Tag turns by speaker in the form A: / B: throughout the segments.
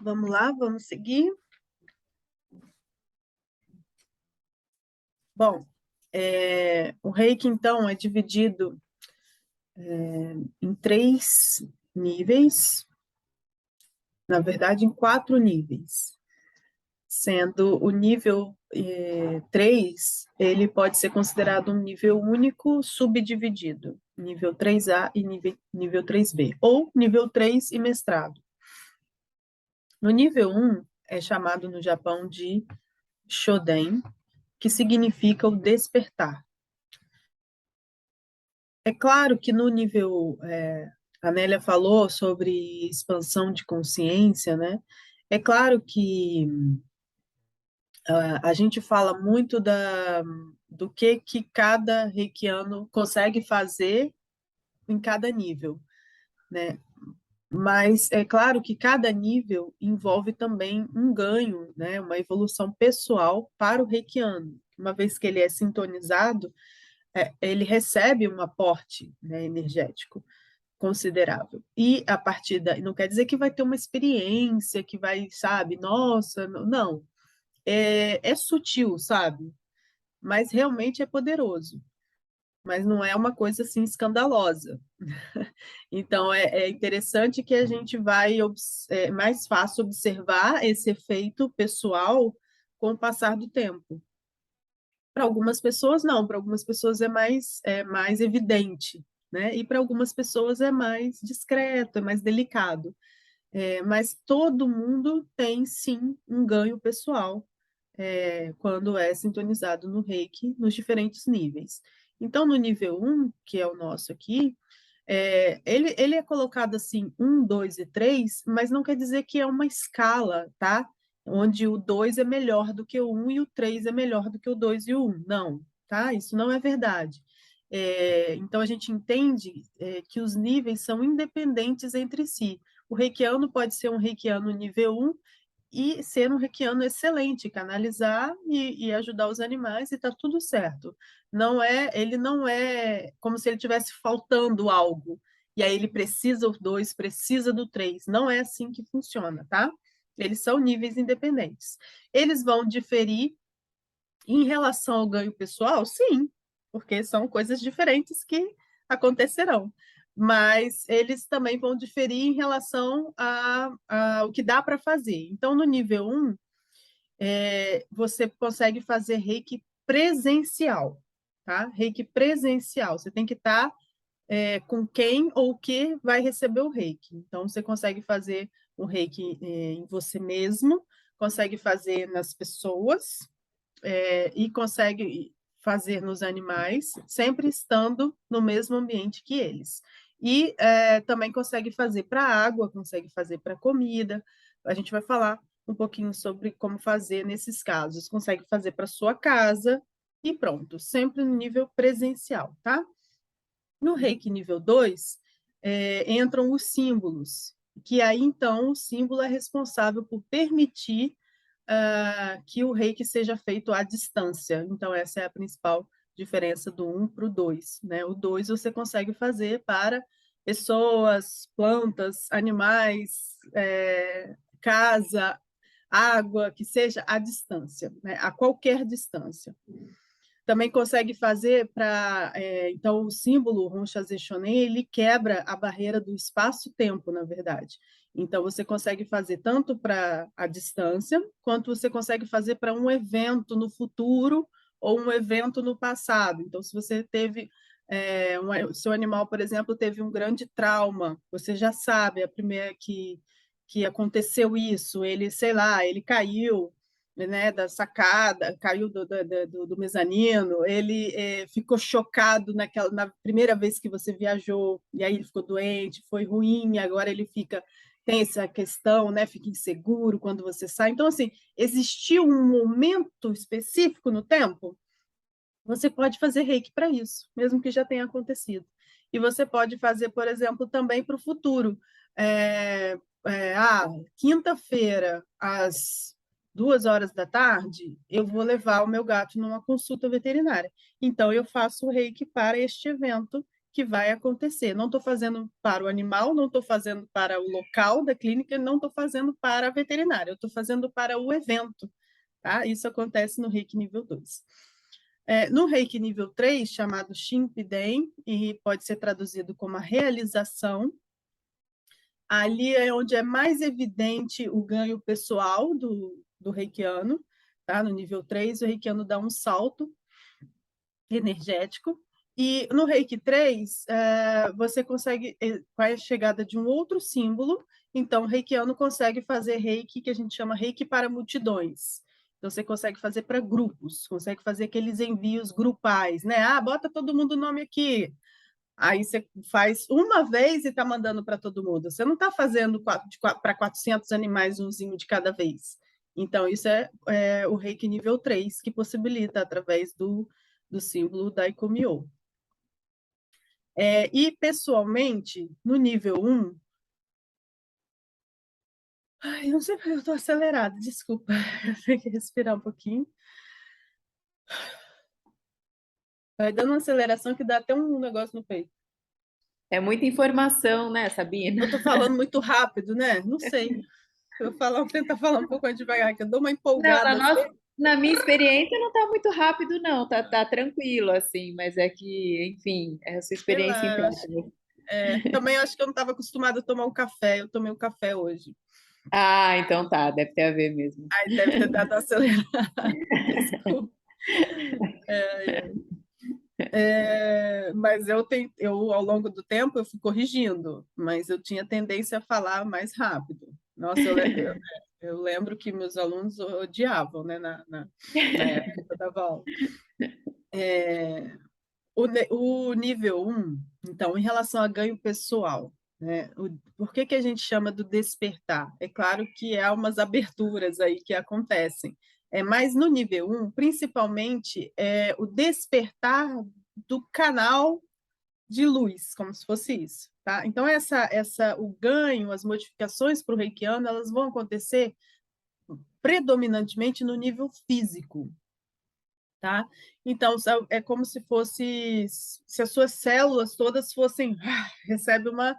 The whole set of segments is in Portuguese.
A: Vamos lá, vamos seguir. Bom, o reiki, então, é dividido em 3 níveis, na verdade, em 4 níveis, sendo o nível 3, ele pode ser considerado um nível único subdividido, nível 3A e nível 3B, ou nível 3 e mestrado. No nível 1, é chamado no Japão de Shoden, que significa o despertar. É claro que no nível, a Nélia falou sobre expansão de consciência, né? É claro que a gente fala muito do que cada reikiano consegue fazer em cada nível, né? Mas é claro que cada nível envolve também um ganho, né? Uma evolução pessoal para o reikiano. Uma vez que ele é sintonizado, ele recebe um aporte, né, energético considerável. E a partir daí, não quer dizer que vai ter uma experiência, que vai, sabe, nossa, não. É sutil, sabe? Mas realmente é poderoso. Mas não é uma coisa assim escandalosa. Então é interessante que a gente vai mais fácil observar esse efeito pessoal com o passar do tempo. Para algumas pessoas, não, para algumas pessoas é mais evidente, né? E para algumas pessoas é mais discreto, é mais delicado. Mas todo mundo tem, sim, um ganho pessoal quando é sintonizado no Reiki, nos diferentes níveis. Então, no nível 1, que é o nosso aqui, ele é colocado assim, 1, 2 e 3, mas não quer dizer que é uma escala, tá? Onde o 2 é melhor do que o 1 e o 3 é melhor do que o 2 e o 1. Não, tá? Isso não é verdade. Então, a gente entende que os níveis são independentes entre si. O reikiano pode ser um reikiano nível 1 e ser um reikiano excelente, canalizar e ajudar os animais e está tudo certo. Ele não é como se ele tivesse faltando algo, e aí ele precisa do 2, precisa do 3. Não é assim que funciona, tá? Eles são níveis independentes. Eles vão diferir em relação ao ganho pessoal? Sim, porque são coisas diferentes que acontecerão. Mas eles também vão diferir em relação ao que dá para fazer. Então, no nível 1, você consegue fazer reiki presencial, tá? Reiki presencial. Você tem que estar com quem ou o que vai receber o reiki. Então, você consegue fazer um reiki em você mesmo, consegue fazer nas pessoas, e consegue fazer nos animais, sempre estando no mesmo ambiente que eles. E também consegue fazer para água, consegue fazer para comida. A gente vai falar um pouquinho sobre como fazer nesses casos. Consegue fazer para sua casa e pronto, sempre no nível presencial, tá? No Reiki nível 2, entram os símbolos, que aí, então, o símbolo é responsável por permitir que o reiki seja feito à distância. Então, essa é a principal diferença do 1 para o 2. Né? O 2 você consegue fazer para pessoas, plantas, animais, casa, água, que seja à distância, né? A qualquer distância. Também consegue fazer para... então, o símbolo Honshaze Shonen, ele quebra a barreira do espaço-tempo, na verdade. Então, você consegue fazer tanto para a distância, quanto você consegue fazer para um evento no futuro ou um evento no passado. Então, se você teve... seu animal, por exemplo, teve um grande trauma, você já sabe, a primeira que aconteceu isso, ele, sei lá, ele caiu, né, da sacada, caiu do mezanino, ele ficou chocado na primeira vez que você viajou, e aí ele ficou doente, foi ruim, agora ele tem essa questão, né, fica inseguro quando você sai. Então, assim, existiu um momento específico no tempo, você pode fazer reiki para isso, mesmo que já tenha acontecido. E você pode fazer, por exemplo, também para o futuro. Quinta-feira, às 2 horas da tarde, eu vou levar o meu gato numa consulta veterinária. Então, eu faço o reiki para este evento, que vai acontecer. Não estou fazendo para o animal, não estou fazendo para o local da clínica, não estou fazendo para a veterinária, eu estou fazendo para o evento. Tá? Isso acontece no Reiki nível 2. No Reiki nível 3, chamado Shinpiden, e pode ser traduzido como a realização, ali é onde é mais evidente o ganho pessoal do reikiano, tá? No nível 3, o reikiano dá um salto energético, e no Reiki 3, você consegue, com a chegada de um outro símbolo, então o reikiano consegue fazer reiki, que a gente chama reiki para multidões. Então, você consegue fazer para grupos, consegue fazer aqueles envios grupais, né? Ah, bota todo mundo o nome aqui. Aí você faz uma vez e está mandando para todo mundo. Você não está fazendo para 400 animais umzinho de cada vez. Então, isso é o reiki nível 3, que possibilita através do símbolo da Ikomyo. E, pessoalmente, no nível 1... Ai, não sei porque eu estou acelerada, desculpa. Eu tenho que respirar um pouquinho. Vai dando uma aceleração que dá até um negócio no peito.
B: É muita informação, né, Sabina?
A: Eu estou falando muito rápido, né? Não sei. Eu tentar falar um pouco mais devagar, que eu dou uma
B: Não,
A: empolgada assim.
B: na minha experiência não está muito rápido, não, tá tranquilo, assim, mas é que, enfim, é a sua
A: Sei
B: experiência
A: lá,
B: interna.
A: também acho que eu não estava acostumada a tomar um café. Eu tomei um café hoje.
B: Ah, então tá, deve ter a ver mesmo.
A: Aí deve ter dado uma acelerada. Desculpa. Mas ao longo do tempo, eu fui corrigindo, mas eu tinha tendência a falar mais rápido. Nossa, eu lembro que meus alunos odiavam, né, na época que eu dava aula. O nível 1, então, em relação a ganho pessoal, né, por que a gente chama do despertar? É claro que há umas aberturas aí que acontecem, mas no nível 1, principalmente, é o despertar do canal de luz, como se fosse isso. Tá? Então, o ganho, as modificações para o reikiano, elas vão acontecer predominantemente no nível físico. Tá? Então, é como se se as suas células todas fossem, recebe uma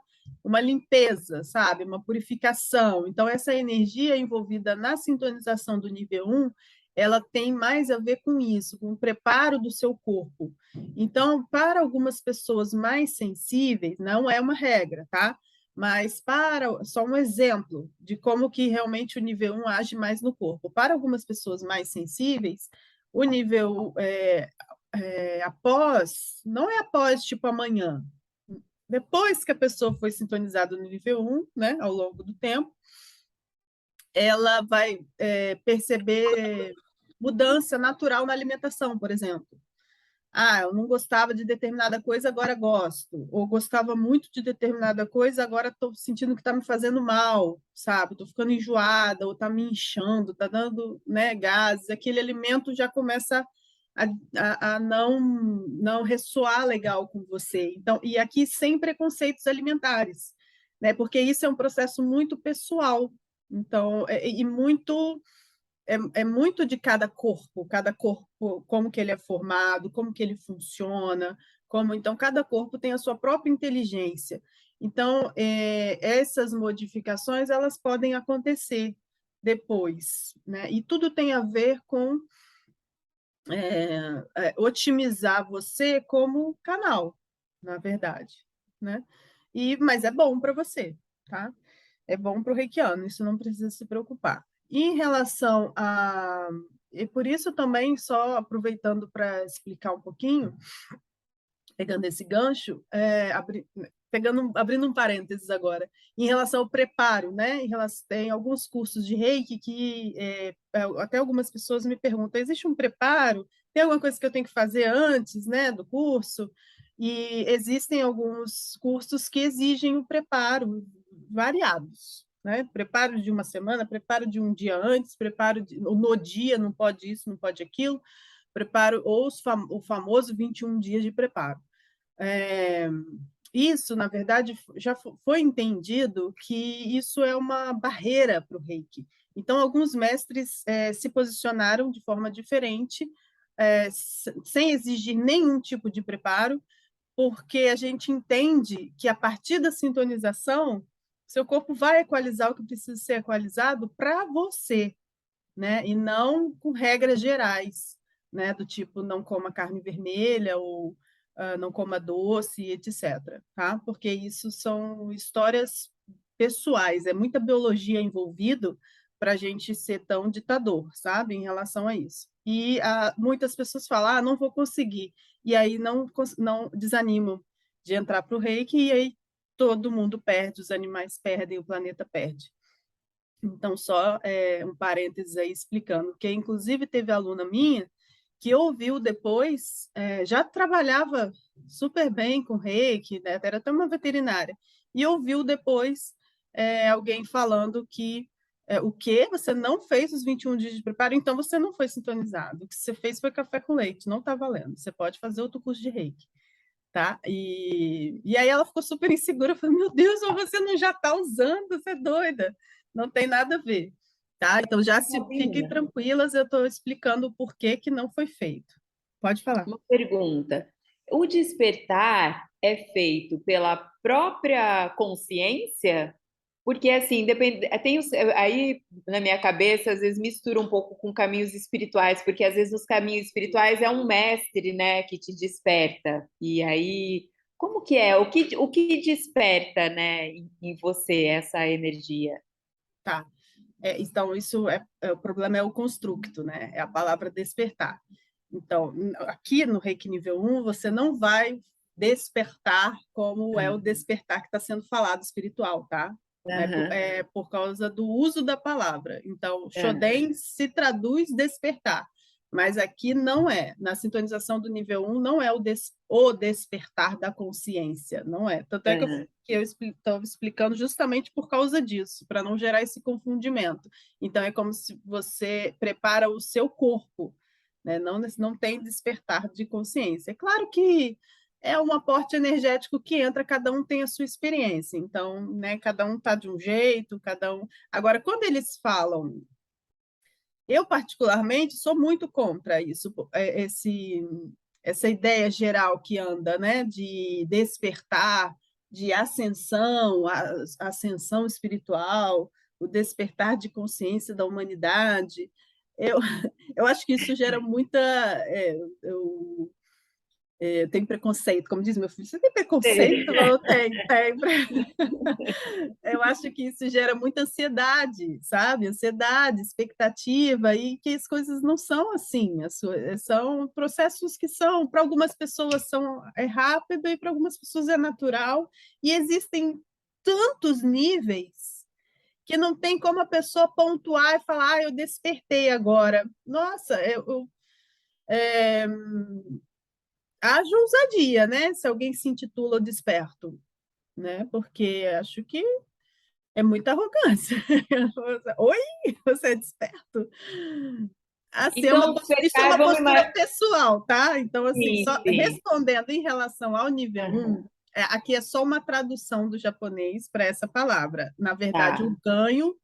A: limpeza, sabe? Uma purificação. Então, essa energia envolvida na sintonização do nível 1, ela tem mais a ver com isso, com o preparo do seu corpo. Então, para algumas pessoas mais sensíveis, não é uma regra, tá? Mas só um exemplo de como que realmente o nível 1 age mais no corpo. Para algumas pessoas mais sensíveis, o nível não é após, tipo, amanhã. Depois que a pessoa foi sintonizada no nível 1, né, ao longo do tempo, ela vai perceber mudança natural na alimentação, por exemplo. Ah, eu não gostava de determinada coisa, agora gosto. Ou gostava muito de determinada coisa, agora estou sentindo que está me fazendo mal, sabe? Estou ficando enjoada, ou está me inchando, está dando, né, gases. Aquele alimento já começa a não ressoar legal com você. Então, e aqui sem preconceitos alimentares, né? Porque isso é um processo muito pessoal. Então, é muito de cada corpo, como que ele é formado, como que ele funciona, então cada corpo tem a sua própria inteligência. Então, essas modificações elas podem acontecer depois, né? E tudo tem a ver com otimizar você como canal, na verdade, né? Mas é bom para você, tá? É bom para o reikiano, isso não precisa se preocupar. Em relação a... E por isso também, só aproveitando para explicar um pouquinho, pegando esse gancho, abrindo um parênteses agora, em relação ao preparo, né? Tem alguns cursos de reiki que até algumas pessoas me perguntam, existe um preparo? Tem alguma coisa que eu tenho que fazer antes, né, do curso? E existem alguns cursos que exigem o preparo variados, né? Preparo de uma semana, preparo de um dia antes, no dia, não pode isso, não pode aquilo, preparo, ou o famoso 21 dias de preparo. Isso, na verdade, já foi entendido que isso é uma barreira para o reiki. Então, alguns mestres se posicionaram de forma diferente, sem exigir nenhum tipo de preparo, porque a gente entende que a partir da sintonização, seu corpo vai equalizar o que precisa ser equalizado para você, né? E não com regras gerais, né? Do tipo não coma carne vermelha ou não coma doce, etc. Tá? Porque isso são histórias pessoais, é muita biologia envolvido para a gente ser tão ditador, sabe? Em relação a isso. E muitas pessoas falam, não vou conseguir. E aí não desanimam de entrar para o reiki, e aí todo mundo perde, os animais perdem, o planeta perde. Então, só um parênteses aí explicando, que inclusive teve aluna minha que ouviu depois, já trabalhava super bem com reiki, né? Era até uma veterinária, e ouviu depois alguém falando que o quê? Você não fez os 21 dias de preparo, então você não foi sintonizado. O que você fez foi café com leite, não está valendo. Você pode fazer outro curso de reiki. Tá? E aí ela ficou super insegura, falou, meu Deus, você não já está usando, você é doida, não tem nada a ver, tá? Então já fiquem tranquilas, eu estou explicando o porquê que não foi feito. Pode falar.
B: Uma pergunta. O despertar é feito pela própria consciência? Porque, assim, depende, aí na minha cabeça, às vezes mistura um pouco com caminhos espirituais, porque às vezes nos caminhos espirituais é um mestre, né, que te desperta. E aí, como que é? O que desperta, né, em você essa energia?
A: Tá. Então, o problema é o constructo, né? É a palavra despertar. Então, aqui no Reiki nível 1, você não vai despertar como é o despertar que está sendo falado espiritual, tá?
B: Aham,
A: É por causa do uso da palavra. Então,
B: aham,
A: Shoden se traduz despertar, mas aqui não é. Na sintonização do nível 1, não é o despertar da consciência, não é. Tanto é que
B: aham.
A: eu estava explicando justamente por causa disso, para não gerar esse confundimento. Então, é como se você prepara o seu corpo, né? Não tem despertar de consciência. É claro que é um aporte energético que entra, cada um tem a sua experiência. Então, né, cada um está de um jeito, cada um. Agora, quando eles falam, eu particularmente sou muito contra isso, essa ideia geral que anda, né, de despertar, de ascensão, ascensão espiritual, o despertar de consciência da humanidade. Eu, eu acho que isso gera muita. Eu tenho preconceito, como diz meu filho, você tem preconceito?
B: Sei.
A: Eu tenho, tenho. Eu acho que isso gera muita ansiedade, sabe? Ansiedade, expectativa, e que as coisas não são assim. São processos que são, para algumas pessoas é rápido e para algumas pessoas é natural. E existem tantos níveis que não tem como a pessoa pontuar e falar, eu despertei agora. Nossa, haja ousadia, né? Se alguém se intitula desperto, né? Porque acho que é muita arrogância. Oi, você é desperto? Assim,
B: Então,
A: isso é
B: despertar,
A: uma
B: vamos
A: postura
B: imaginar.
A: pessoal, tá? Então, assim,
B: Sim,
A: só
B: sim.
A: respondendo em relação ao nível
B: Aham,
A: 1, aqui é só uma tradução do japonês para essa palavra. Na verdade,
B: tá.
A: o ganho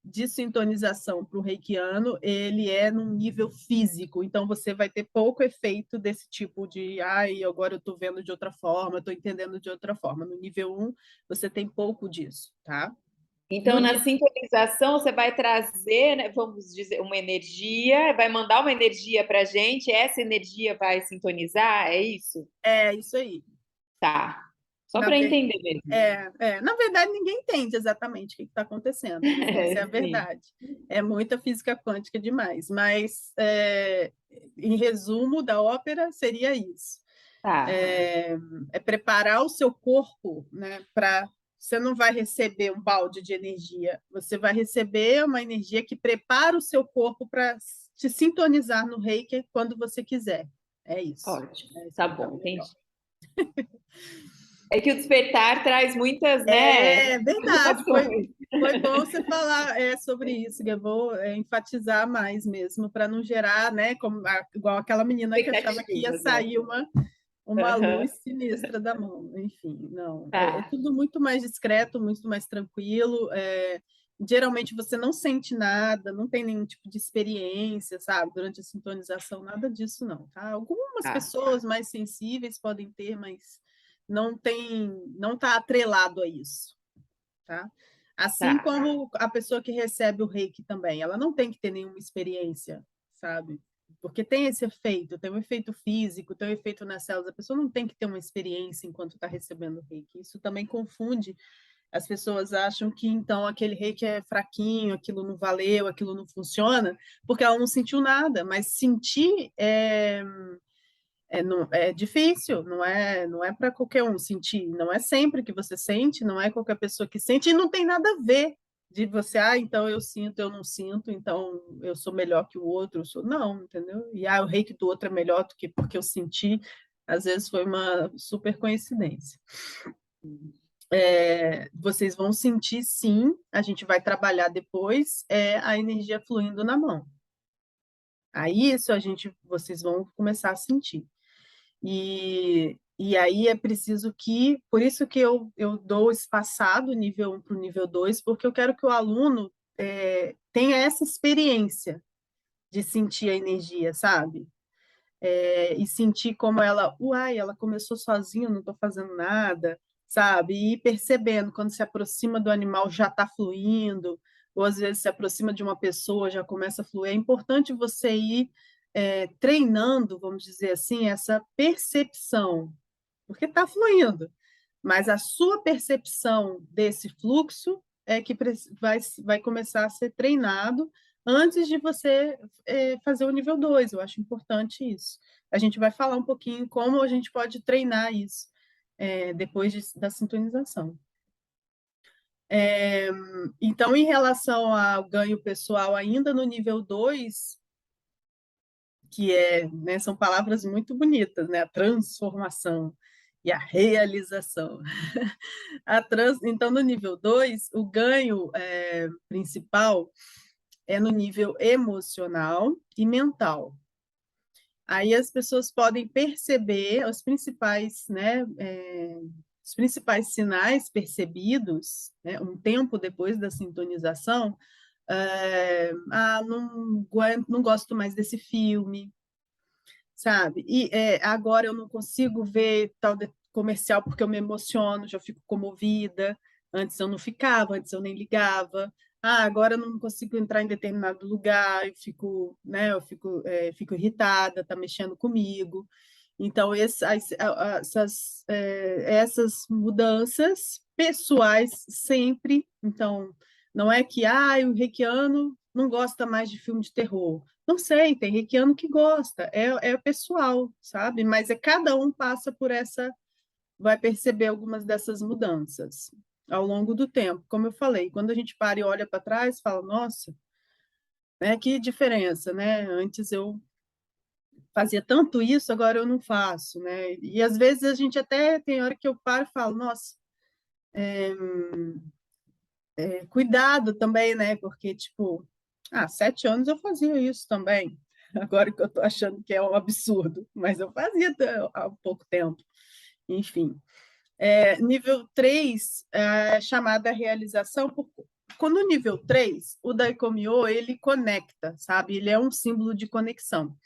A: de sintonização para o reikiano, ele é num nível físico, então você vai ter pouco efeito desse tipo de, agora eu estou vendo de outra forma, estou entendendo de outra forma. No nível 1, você tem pouco disso, tá? No
B: Então, na
A: nível,
B: sintonização, você vai trazer, né, vamos dizer, uma energia, vai mandar uma energia para a gente, essa energia vai sintonizar, é isso?
A: é isso aí.
B: Tá. Só
A: Na,
B: para
A: ver,
B: entender mesmo.
A: na verdade, ninguém entende exatamente o que está acontecendo, né? Essa é a
B: Sim.
A: verdade. É muita física quântica demais, mas, em resumo da ópera, seria isso.
B: Tá.
A: É preparar o seu corpo, né, para. Você não vai receber um balde de energia, você vai receber uma energia que prepara o seu corpo para te sintonizar no reiki quando você quiser. É isso.
B: Ótimo. Tá bom,
A: Explicando melhor.
B: entendi. É que o despertar traz muitas, né,
A: É verdade,
B: preocupações,
A: foi bom você falar sobre isso, que eu vou enfatizar mais mesmo, para não gerar, né, igual aquela menina que achava que ia
B: expectativas, né?
A: sair uma
B: Aham.
A: luz sinistra da mão. Enfim, não, é
B: Tá.
A: tudo muito mais discreto, muito mais tranquilo. Geralmente você não sente nada, não tem nenhum tipo de experiência, sabe, durante a sintonização, nada disso não, tá? Algumas
B: Tá.
A: pessoas mais sensíveis podem ter, mas não está atrelado a isso, tá? Assim
B: Tá.
A: como a pessoa que recebe o reiki também, ela não tem que ter nenhuma experiência, sabe? Porque tem esse efeito, tem um efeito físico, tem um efeito nas células. A pessoa não tem que ter uma experiência enquanto está recebendo o reiki. Isso também confunde. As pessoas acham que então aquele reiki é fraquinho, aquilo não valeu, aquilo não funciona, porque ela não sentiu nada. Mas sentir é difícil, não é para qualquer um sentir, não é sempre que você sente, não é qualquer pessoa que sente, e não tem nada a ver de você, então eu sinto, eu não sinto, então eu sou melhor que o outro, não, entendeu? E o reiki do outro é melhor do que porque eu senti, às vezes foi uma super coincidência. Vocês vão sentir sim, a gente vai trabalhar depois, a energia fluindo na mão. Aí isso vocês vão começar a sentir. E aí é preciso por isso que eu dou espaçado nível 1 para o nível 2, porque eu quero que o aluno tenha essa experiência de sentir a energia, sabe? E sentir como ela começou sozinha, não estou fazendo nada, sabe? E ir percebendo quando se aproxima do animal já está fluindo, ou às vezes se aproxima de uma pessoa já começa a fluir. É importante você ir treinando, vamos dizer assim, essa percepção, porque está fluindo, mas a sua percepção desse fluxo é que vai começar a ser treinado antes de você fazer o nível 2. Eu acho importante isso. A gente vai falar um pouquinho como a gente pode treinar isso depois da sintonização. Então, em relação ao ganho pessoal, ainda no nível 2, que né, são palavras muito bonitas, né? A transformação e a realização. Então, no nível 2, o ganho principal é no nível emocional e mental. Aí as pessoas podem perceber os principais sinais percebidos, né, um tempo depois da sintonização. Não gosto mais desse filme, sabe? E agora eu não consigo ver tal comercial porque eu me emociono, já fico comovida. Antes eu não ficava, antes eu nem ligava. Agora eu não consigo entrar em determinado lugar, eu fico, né? Fico irritada, tá mexendo comigo. Então essas mudanças pessoais sempre. Então não é que o reikiano não gosta mais de filme de terror. Não sei, tem reikiano que gosta, é pessoal, sabe? Mas cada um passa por vai perceber algumas dessas mudanças ao longo do tempo. Como eu falei, quando a gente para e olha para trás, fala, nossa, né, que diferença, né? Antes eu fazia tanto isso, agora eu não faço, né? E às vezes a gente até tem hora que eu paro e falo, nossa, cuidado também, né? Porque, tipo, 7 anos eu fazia isso também. Agora que eu estou achando que é um absurdo, mas eu fazia há pouco tempo. Enfim. Nível 3 é chamada realização. Quando o nível 3, o Daikomyo, ele conecta, sabe? Ele é um símbolo de conexão.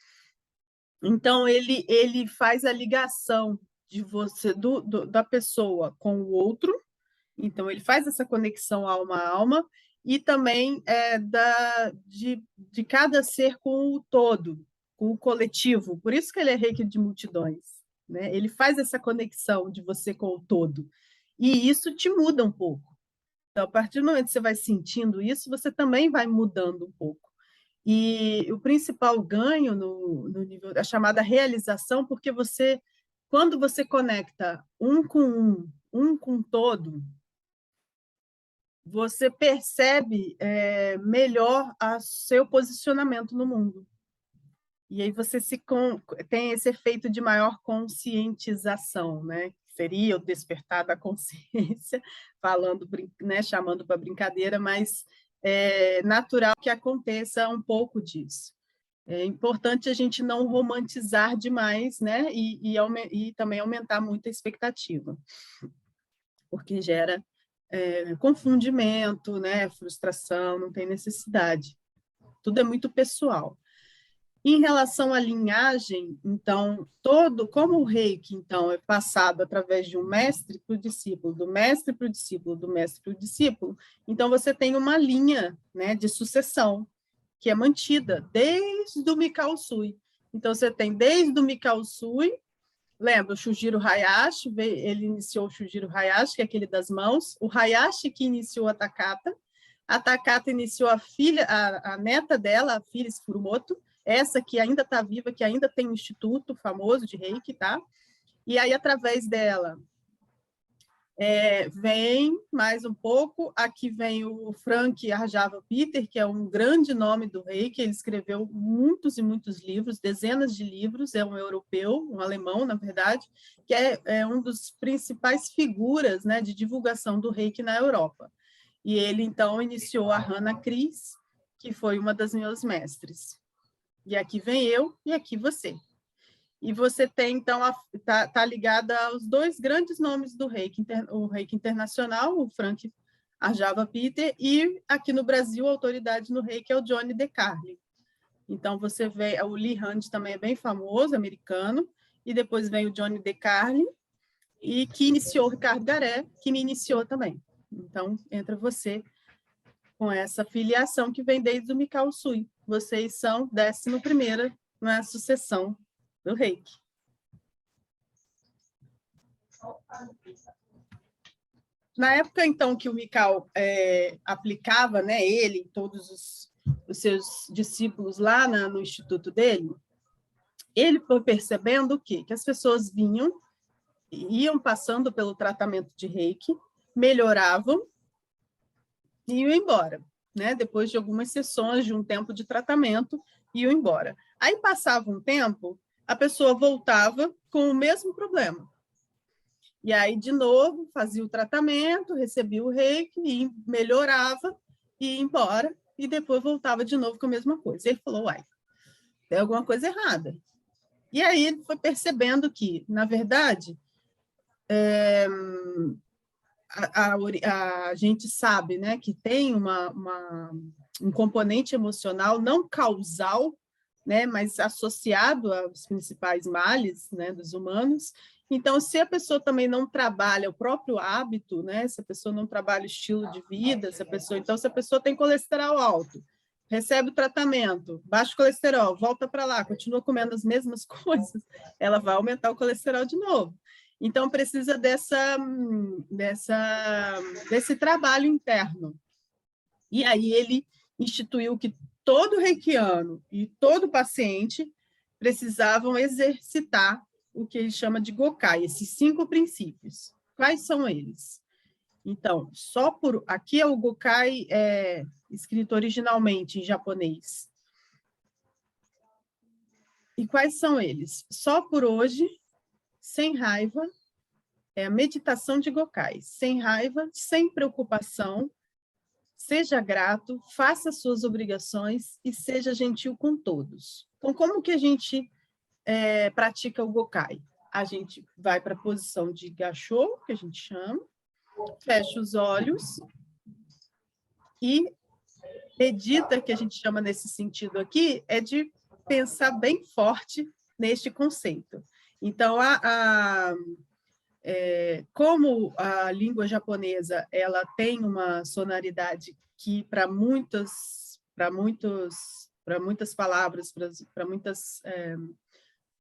A: Então, ele faz a ligação de você, da pessoa com o outro. Então, ele faz essa conexão alma a alma e também de cada ser com o todo, com o coletivo. Por isso que ele é reiki de multidões, né? Ele faz essa conexão de você com o todo. E isso te muda um pouco. Então, a partir do momento que você vai sentindo isso, você também vai mudando um pouco. E o principal ganho no nível da chamada realização, porque quando você conecta um com todo, você percebe melhor o seu posicionamento no mundo. E aí você tem esse efeito de maior conscientização, né? Seria o despertar da consciência, falando, né, chamando para brincadeira, mas é natural que aconteça um pouco disso. É importante a gente não romantizar demais, né? E também aumentar muito a expectativa, porque gera confundimento, né? Frustração, não tem necessidade. Tudo é muito pessoal. Em relação à linhagem, então, como o reiki, então, é passado através de um mestre para o discípulo, do mestre para o discípulo, do mestre para o discípulo, então você tem uma linha, né, de sucessão, que é mantida desde o Mikao Usui. Então, você tem desde o Mikao Usui, lembra, o Shujiro Hayashi, ele iniciou o Shujiro Hayashi, que é aquele das mãos, o Hayashi que iniciou a Takata iniciou a filha, a neta dela, a filha Furumoto, essa que ainda está viva, que ainda tem um instituto famoso de Reiki, tá? E aí, através dela, vem mais um pouco, aqui vem o Frank Arjava Peter, que é um grande nome do Reiki, ele escreveu muitos e muitos livros, dezenas de livros, é um europeu, um alemão, na verdade, que é um dos principais figuras, né, de divulgação do Reiki na Europa. E ele, então, iniciou a Hannah Cris, que foi uma das minhas mestres. E aqui vem eu e aqui você. E você tem, então, tá ligada aos dois grandes nomes do Reiki, o Reiki Internacional, o Frank Arjava Peter, e aqui no Brasil, a autoridade no Reiki é o Johnny DeCarli. Então, você vê, o Lee Hand também é bem famoso, americano, e depois vem o Johnny DeCarli, e que iniciou o Ricardo Garé, que me iniciou também. Então, entra você com essa filiação que vem desde o Mikao Usui. Vocês são 11ª na sucessão do Reiki. Na época, então, que o Mikao aplicava, né, ele e todos os seus discípulos lá no instituto dele, ele foi percebendo o quê? Que as pessoas iam passando pelo tratamento de Reiki, melhoravam e iam embora, né? Depois de algumas sessões, de um tempo de tratamento, iam embora. Aí passava um tempo, a pessoa voltava com o mesmo problema. E aí, de novo, fazia o tratamento, recebia o reiki, e melhorava, e ia embora, e depois voltava de novo com a mesma coisa. Ele falou, uai, tem alguma coisa errada. E aí ele foi percebendo que, na verdade, a gente sabe, né, que tem um componente emocional não causal, né, mas associado aos principais males, né, dos humanos. Então, se a pessoa também não trabalha o próprio hábito, né, se a pessoa não trabalha o estilo de vida, se a pessoa tem colesterol alto, recebe o tratamento, baixo colesterol, volta para lá, continua comendo as mesmas coisas, ela vai aumentar o colesterol de novo. Então, precisa desse trabalho interno. E aí ele instituiu que todo reikiano e todo paciente precisavam exercitar o que ele chama de Gokai, esses 5 princípios. Quais são eles? Então, aqui é o Gokai escrito originalmente em japonês. E quais são eles? Só por hoje, sem raiva, é a meditação de Gokai. Sem raiva, sem preocupação, seja grato, faça suas obrigações e seja gentil com todos. Então, como que a gente pratica o Gokai? A gente vai para a posição de gachô, que a gente chama, fecha os olhos e medita, que a gente chama nesse sentido aqui, é de pensar bem forte neste conceito. Então, como a língua japonesa ela tem uma sonoridade que para muitas palavras, para muitas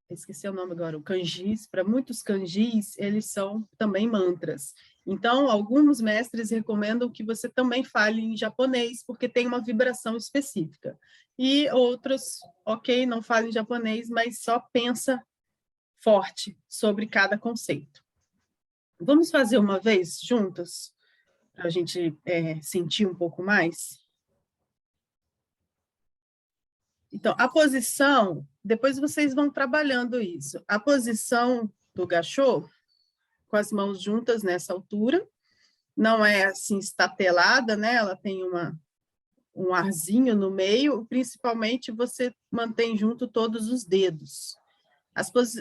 A: esqueci o nome agora, o kanjis, para muitos kanjis, eles são também mantras. Então, alguns mestres recomendam que você também fale em japonês, porque tem uma vibração específica. E outros, ok, não fale em japonês, mas só pensa forte sobre cada conceito. Vamos fazer uma vez juntas, para a gente sentir um pouco mais? Então, a posição, depois vocês vão trabalhando isso. A posição do gachô, com as mãos juntas nessa altura, não é assim estatelada, né? Ela tem um arzinho no meio, principalmente você mantém junto todos os dedos.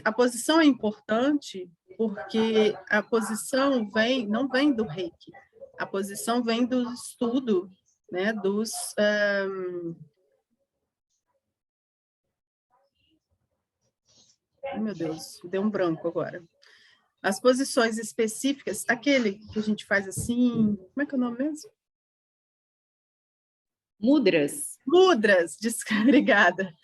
A: A posição é importante porque a posição não vem do reiki, a posição vem do estudo, né, Meu Deus, deu um branco agora. As posições específicas, aquele que a gente faz assim, como é que é o nome mesmo?
B: Mudras.
A: Mudras, obrigada.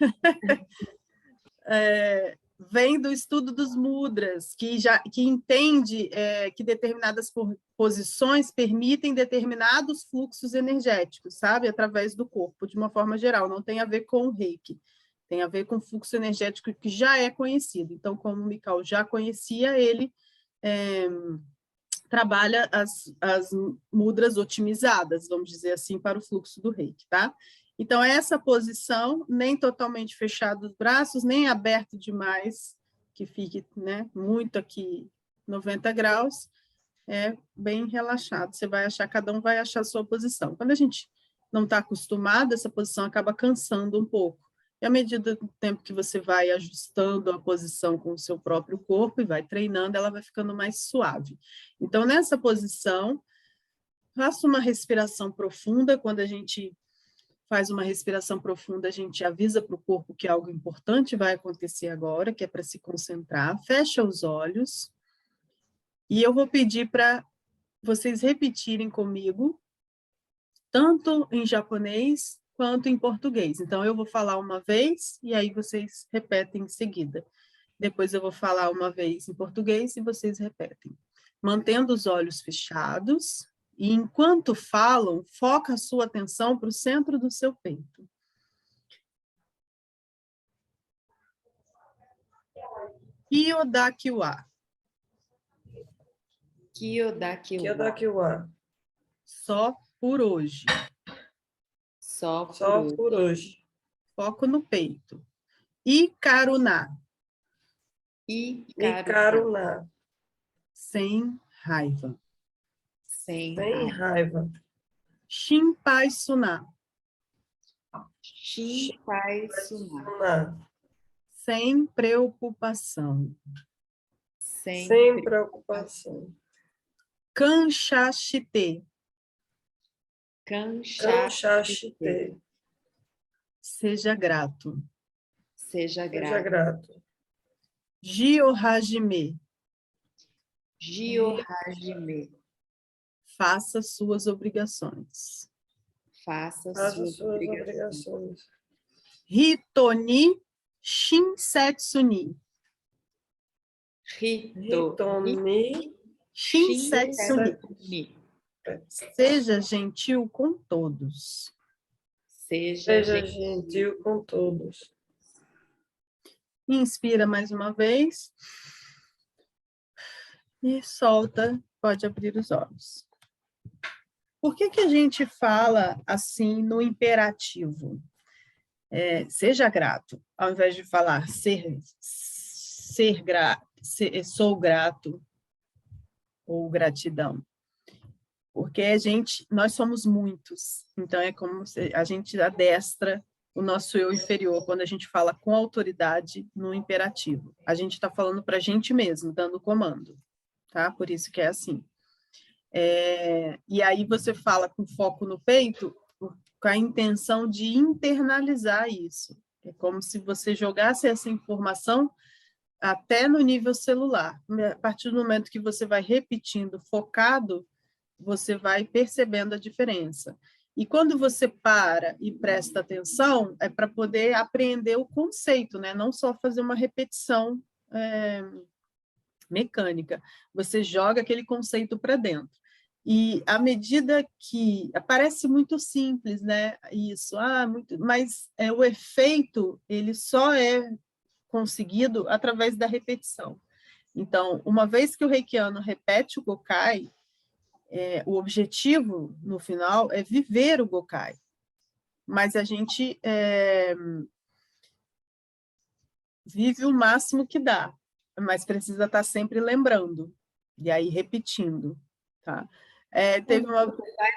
A: Vem do estudo dos mudras, que entende que determinadas posições permitem determinados fluxos energéticos, sabe? Através do corpo, de uma forma geral. Não tem a ver com o reiki. Tem a ver com fluxo energético que já é conhecido. Então, como o Mikao já conhecia, ele trabalha as mudras otimizadas, vamos dizer assim, para o fluxo do reiki, tá? Então, essa posição, nem totalmente fechado os braços, nem aberto demais, que fique, né, muito aqui 90 graus, é bem relaxado. Você vai achar, cada um vai achar a sua posição. Quando a gente não está acostumado, essa posição acaba cansando um pouco. E à medida do tempo que você vai ajustando a posição com o seu próprio corpo e vai treinando, ela vai ficando mais suave. Então, nessa posição, faça uma respiração profunda. Quando a gente faz uma respiração profunda, a gente avisa para o corpo que algo importante vai acontecer agora, que é para se concentrar. Fecha os olhos. E eu vou pedir para vocês repetirem comigo, tanto em japonês quanto em português. Então, eu vou falar uma vez e aí vocês repetem em seguida. Depois eu vou falar uma vez em português e vocês repetem. Mantendo os olhos fechados e enquanto falam, foca a sua atenção para o centro do seu peito. Kyodakiwa.
B: Kyodakiwa.
A: Só por hoje.
B: Só
C: por hoje.
A: Foco no peito. Ikaruna.
C: Ikaruna.
A: Sem raiva.
B: Sem
C: raiva.
A: Shinpai-suna.
B: Shinpai-suna.
A: Sem preocupação.
C: Sem preocupação.
A: Kanshashite.
C: Kanshashite.
A: Seja grato.
B: Seja
C: Seja
B: grato.
C: grato.
A: Gyohajime.
B: Gyohajime.
A: Faça suas obrigações.
B: Faça
C: Faça
B: suas
C: suas
B: obrigações.
C: obrigações.
A: Hitoni Shinsetsuni.
C: Hitoni
A: Shinsetsuni. Seja gentil com todos.
B: Seja
C: gentil com todos.
A: Inspira mais uma vez. E solta, pode abrir os olhos. Por que a gente fala assim no imperativo? Seja grato, ao invés de falar sou grato ou gratidão. Porque nós somos muitos, então é como se a gente adestra o nosso eu inferior quando a gente fala com autoridade no imperativo. A gente está falando para a gente mesmo, dando comando, tá? Por isso que é assim. E aí você fala com foco no peito, com a intenção de internalizar isso. É como se você jogasse essa informação até no nível celular. A partir do momento que você vai repetindo focado, você vai percebendo a diferença. E quando você para e presta atenção, é para poder aprender o conceito, né? Não só fazer uma repetição mecânica. Você joga aquele conceito para dentro. E à medida que parece muito simples, né? Isso, mas o efeito ele só é conseguido através da repetição. Então, uma vez que o reikiano repete o Gokai, o objetivo no final é viver o Gokai. Mas a gente vive o máximo que dá, mas precisa estar sempre lembrando e aí repetindo, tá? Teve uma...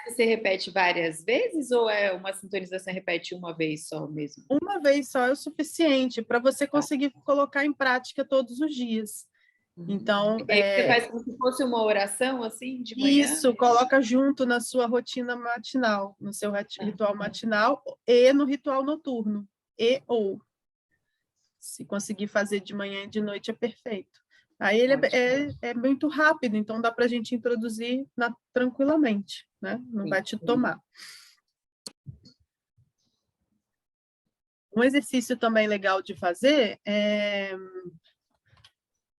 B: Você repete várias vezes ou é uma sintonização repete uma vez só mesmo?
A: Uma vez só é o suficiente para você conseguir colocar em prática todos os dias. Então,
B: você faz como se fosse uma oração assim de manhã?
A: Isso, coloca junto na sua rotina matinal, no seu ritual matinal e no ritual noturno, ou. Se conseguir fazer de manhã e de noite, é perfeito. Aí ele é muito rápido, então dá para a gente introduzir tranquilamente, né? Não vai te tomar. Um exercício também legal de fazer é...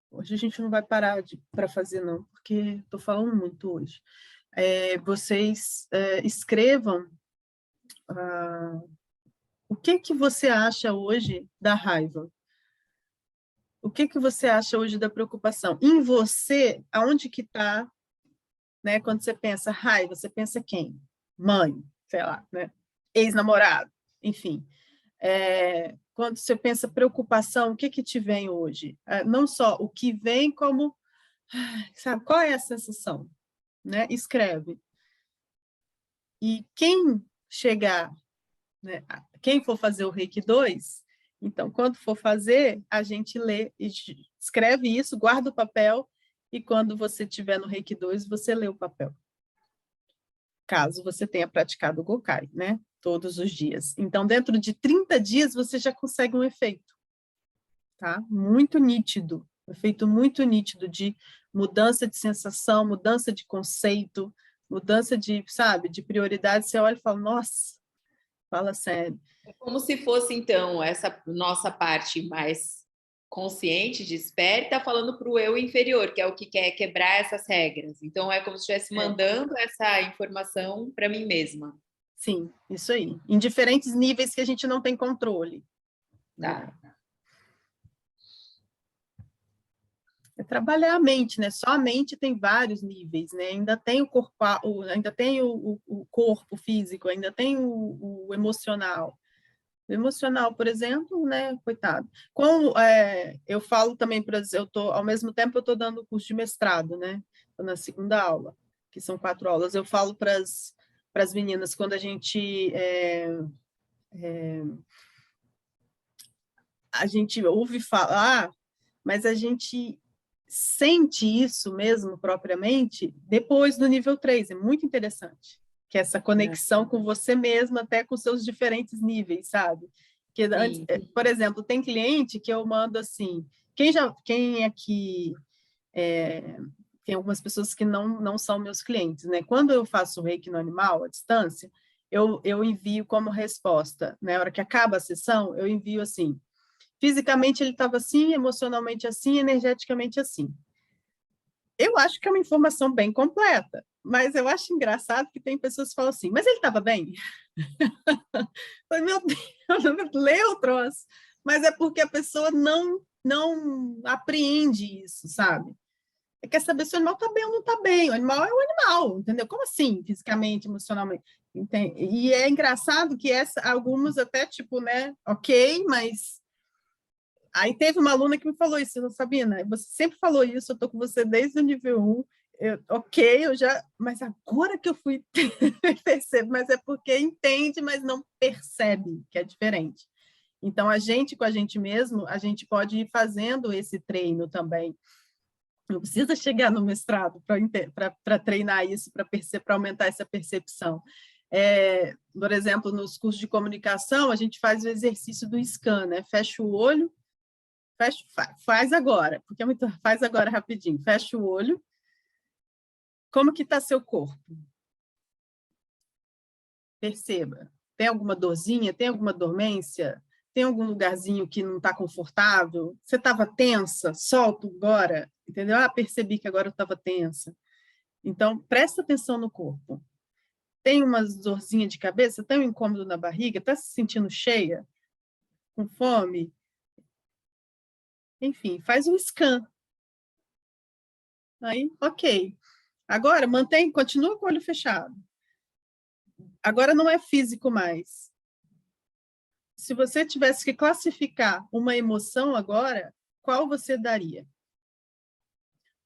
A: Hoje a gente não vai parar para fazer, não, porque estou falando muito hoje. Vocês escrevam o que você acha hoje da raiva? O que você acha hoje da preocupação? Em você, aonde que está, né? Quando você pensa raiva, você pensa quem? Mãe, sei lá, né? Ex-namorado, enfim. Quando você pensa preocupação, o que te vem hoje? Não só o que vem, como, sabe, qual é a sensação? Né? Escreve. E quem chegar, né? Quem for fazer o Reiki 2, então, quando for fazer, a gente lê, escreve isso, guarda o papel, e quando você estiver no Reiki 2, você lê o papel. Caso você tenha praticado o Gokai, né? Todos os dias. Então, dentro de 30 dias, você já consegue um efeito. Tá? Muito nítido. Efeito muito nítido de mudança de sensação, mudança de conceito, mudança de, sabe, de prioridade. Você olha e fala, nossa, fala sério.
B: É como se fosse, então, essa nossa parte mais consciente, desperta, falando para o eu inferior, que é o que quer quebrar essas regras. Então, é como se estivesse mandando essa informação para mim mesma.
A: Sim, isso aí. Em diferentes níveis que a gente não tem controle.
B: Tá.
A: É trabalhar a mente, né? Só a mente tem vários níveis, né? Ainda tem o corpo, ainda tem o corpo físico, ainda tem o emocional. O emocional, por exemplo, né? Coitado. Eu falo também, ao mesmo tempo eu estou dando o curso de mestrado, né? Estou na segunda aula, que são 4 aulas. Eu falo para as meninas, quando a gente ouve falar, mas a gente sente isso mesmo propriamente depois do nível 3, é muito interessante, que é essa conexão com você mesmo, até com seus diferentes níveis, sabe? Que antes, por exemplo, tem cliente que eu mando assim, quem aqui tem algumas pessoas que não são meus clientes, né? Quando eu faço o Reiki no animal, à distância, eu envio como resposta, na hora que acaba a sessão, eu envio assim, fisicamente ele estava assim, emocionalmente assim, energeticamente assim. Eu acho que é uma informação bem completa, mas eu acho engraçado que tem pessoas que falam assim, mas ele estava bem? Meu Deus, lê o troço. Mas é porque a pessoa não apreende isso, sabe? Quer saber se o animal está bem ou não está bem. O animal é um animal, entendeu? Como assim, fisicamente, emocionalmente? Entende? E é engraçado que algumas até, tipo, né, ok, mas... Aí teve uma aluna que me falou isso, Sabina, você sempre falou isso, eu estou com você desde o nível 1, ok, mas agora que eu fui percebo, mas é porque entende, mas não percebe que é diferente. Então, a gente, com a gente mesmo, a gente pode ir fazendo esse treino também. Não precisa chegar no mestrado para treinar isso, para aumentar essa percepção. Por exemplo, nos cursos de comunicação, a gente faz o exercício do scan, né? Fecha o olho, faz agora, porque é muito, faz agora rapidinho. Fecha o olho. Como que está seu corpo? Perceba. Tem alguma dorzinha? Tem alguma dormência? Tem algum lugarzinho que não está confortável? Você estava tensa? Solta agora. Entendeu? Percebi que agora eu estava tensa. Então, presta atenção no corpo. Tem uma dorzinha de cabeça? Tem um incômodo na barriga? Está se sentindo cheia? Com fome? Enfim, faz um scan. Aí, ok. Agora, continua com o olho fechado. Agora não é físico mais. Se você tivesse que classificar uma emoção agora, qual você daria?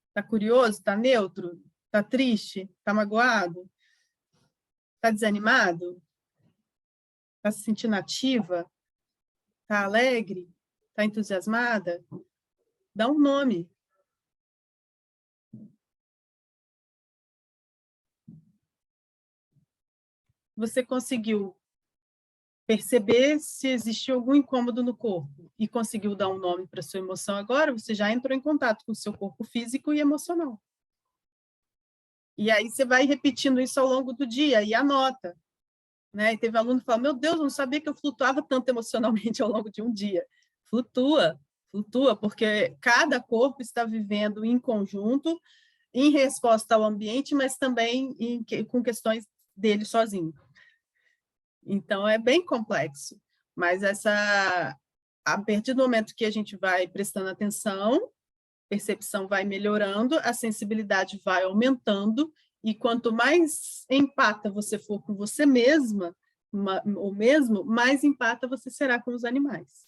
A: Está curioso? Está neutro? Está triste? Está magoado? Está desanimado? Está se sentindo ativa? Está alegre? Está entusiasmada? Dá um nome. Você conseguiu perceber se existiu algum incômodo no corpo e conseguiu dar um nome para sua emoção agora, você já entrou em contato com o seu corpo físico e emocional. E aí você vai repetindo isso ao longo do dia e anota. Né? E teve aluno que falou, meu Deus, eu não sabia que eu flutuava tanto emocionalmente ao longo de um dia. Flutua, porque cada corpo está vivendo em conjunto, em resposta ao ambiente, mas também com questões dele sozinho. Então, é bem complexo. Mas a partir do momento que a gente vai prestando atenção, a percepção vai melhorando, a sensibilidade vai aumentando, e quanto mais empata você for com você mesma, ou mesmo, mais empata você será com os animais.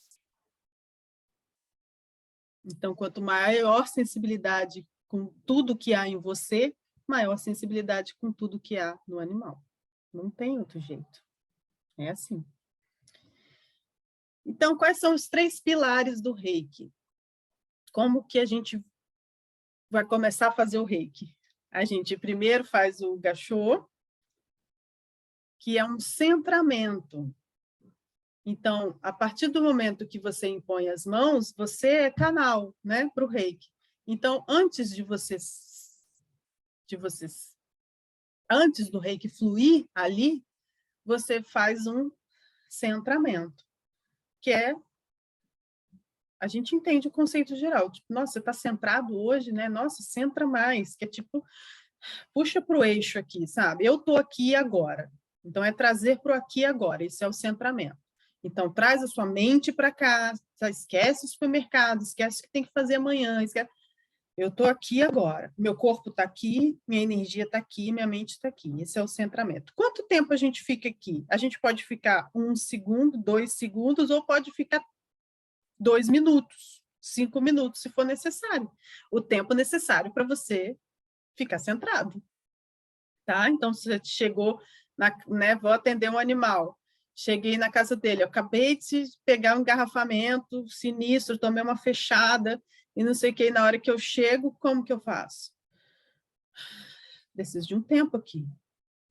A: Então, quanto maior sensibilidade com tudo que há em você, maior sensibilidade com tudo que há no animal. Não tem outro jeito. É assim. Então, quais são os 3 pilares do Reiki? Como que a gente vai começar a fazer o Reiki? A gente primeiro faz o Gachô, que é um centramento. Então, a partir do momento que você impõe as mãos, você é canal, né, para o Reiki. Então, antes do Reiki fluir ali, você faz um centramento, que é, a gente entende o conceito geral, tipo, nossa, você está centrado hoje, né? Nossa, centra mais, que é tipo, puxa para o eixo aqui, sabe? Eu estou aqui agora. Então, é trazer para o aqui e agora, esse é o centramento. Então, traz a sua mente para cá, esquece o supermercado, esquece o que tem que fazer amanhã, esquece... Eu estou aqui agora, meu corpo está aqui, minha energia está aqui, minha mente está aqui. Esse é o centramento. Quanto tempo a gente fica aqui? A gente pode ficar 1 segundo, 2 segundos, ou pode ficar 2 minutos, 5 minutos, se for necessário. O tempo necessário para você ficar centrado. Tá? Então, se você chegou, né, vou atender um animal, cheguei na casa dele, eu acabei de pegar um engarrafamento sinistro, tomei uma fechada, e não sei o que, e na hora que eu chego, como que eu faço? Preciso de um tempo aqui,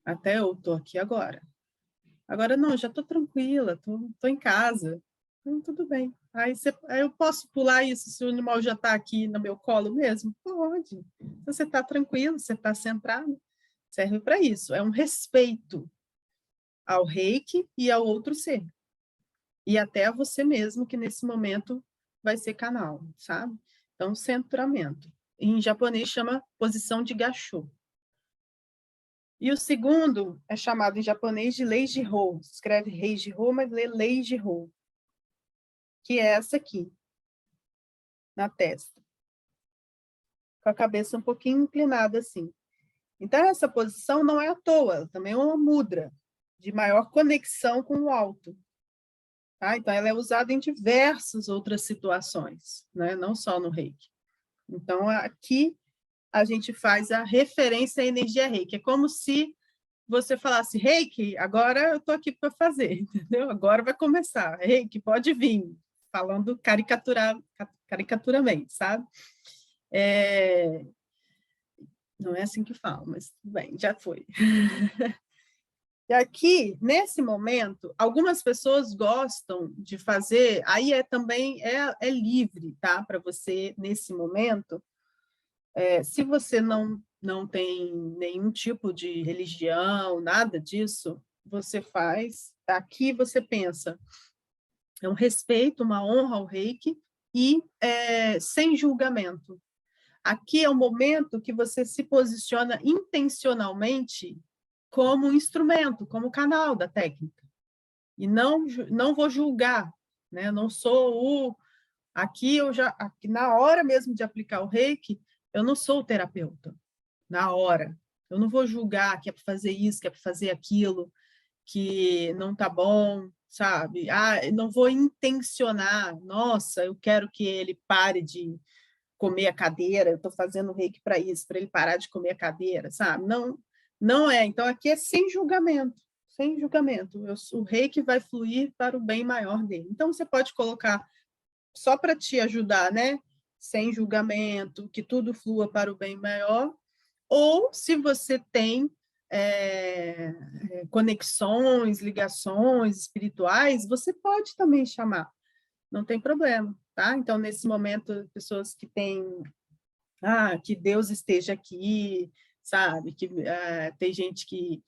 A: até eu estou aqui agora. Agora não, já estou tranquila, estou em casa, então, tudo bem. Aí eu posso pular isso se o animal já está aqui no meu colo mesmo? Pode. Se você está tranquilo, você está centrado, serve para isso. É um respeito ao Reiki e ao outro ser. E até a você mesmo, que nesse momento vai ser canal, sabe? Então, centramento. Em japonês chama posição de Gachô. E o segundo é chamado em japonês de Leiji-Ho. Escreve Reiji-Ho, mas lê Leiji-Ho. Que é essa aqui, na testa. Com a cabeça um pouquinho inclinada assim. Então, essa posição não é à toa, também é uma mudra de maior conexão com o alto. Tá? Então, ela é usada em diversas outras situações, né? Não só no Reiki. Então, aqui a gente faz a referência à energia Reiki. É como se você falasse, Reiki, agora eu estou aqui para fazer, entendeu? Agora vai começar. Reiki, pode vir. Falando caricaturamente, sabe? Não é assim que fala, mas tudo bem, já foi. E aqui, nesse momento, algumas pessoas gostam de fazer, aí também é livre, tá? Para você, nesse momento, se você não tem nenhum tipo de religião, nada disso, você faz, aqui você pensa, é um respeito, uma honra ao Reiki, e sem julgamento. Aqui é o momento que você se posiciona intencionalmente como um instrumento, como canal da técnica. E não vou julgar, né? Eu não sou o... Aqui, na hora mesmo de aplicar o Reiki, eu não sou o terapeuta. Na hora. Eu não vou julgar que é para fazer isso, que é para fazer aquilo, que não está bom, sabe? Eu não vou intencionar, nossa, eu quero que ele pare de comer a cadeira, eu estou fazendo Reiki para isso, para ele parar de comer a cadeira, sabe? Não é. Então, aqui é sem julgamento, sem julgamento. O Reiki vai fluir para o bem maior dele. Então, você pode colocar, só para te ajudar, né? Sem julgamento, que tudo flua para o bem maior, ou se você tem conexões, ligações espirituais, você pode também chamar, não tem problema, tá? Então, nesse momento, pessoas que têm, que Deus esteja aqui, sabe? Que tem gente que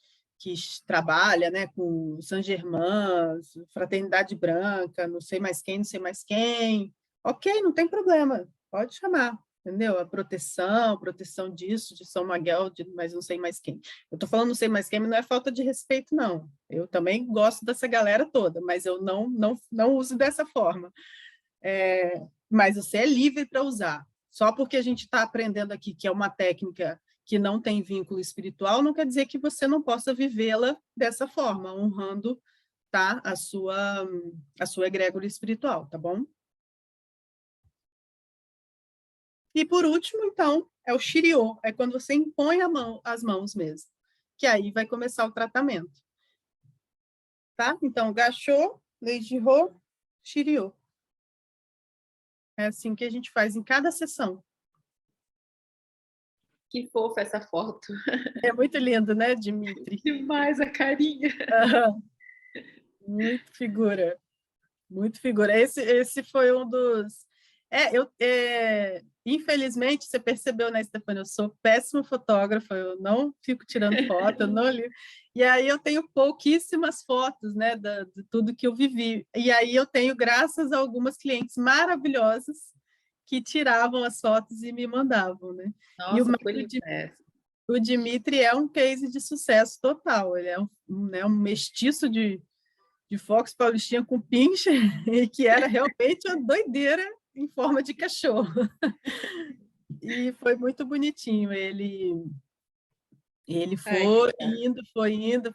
A: trabalha, né, com Saint Germain, Fraternidade Branca, não sei mais quem, não sei mais quem. Ok, não tem problema, pode chamar, entendeu? A proteção disso, de São Miguel, mas não sei mais quem. Eu estou falando não sei mais quem, mas não é falta de respeito, não. Eu também gosto dessa galera toda, mas eu não uso dessa forma. Mas você é livre para usar. Só porque a gente está aprendendo aqui que é uma técnica que não tem vínculo espiritual, não quer dizer que você não possa vivê-la dessa forma, honrando, tá, a sua egrégora espiritual, tá bom? E por último, então, é o Shiryo, é quando você impõe as mãos mesmo, que aí vai começar o tratamento. Tá? Então, Gachô, Leijiro, Shiryo. É assim que a gente faz em cada sessão.
B: Que fofa essa foto.
A: É muito lindo, né, Dimitri?
B: Demais a carinha.
A: Muito figura. Muito figura. Esse foi um dos... infelizmente, você percebeu, né, Stefania? Eu sou péssima fotógrafa, eu não fico tirando foto, eu não li. E aí eu tenho pouquíssimas fotos, né, de tudo que eu vivi. E aí eu tenho, graças a algumas clientes maravilhosas que tiravam as fotos e me mandavam, né?
B: Nossa,
A: O Dimitri é um case de sucesso total. Ele é um mestiço de Fox Paulistinha com pincher, e que era realmente uma doideira em forma de cachorro. E foi muito bonitinho. Ele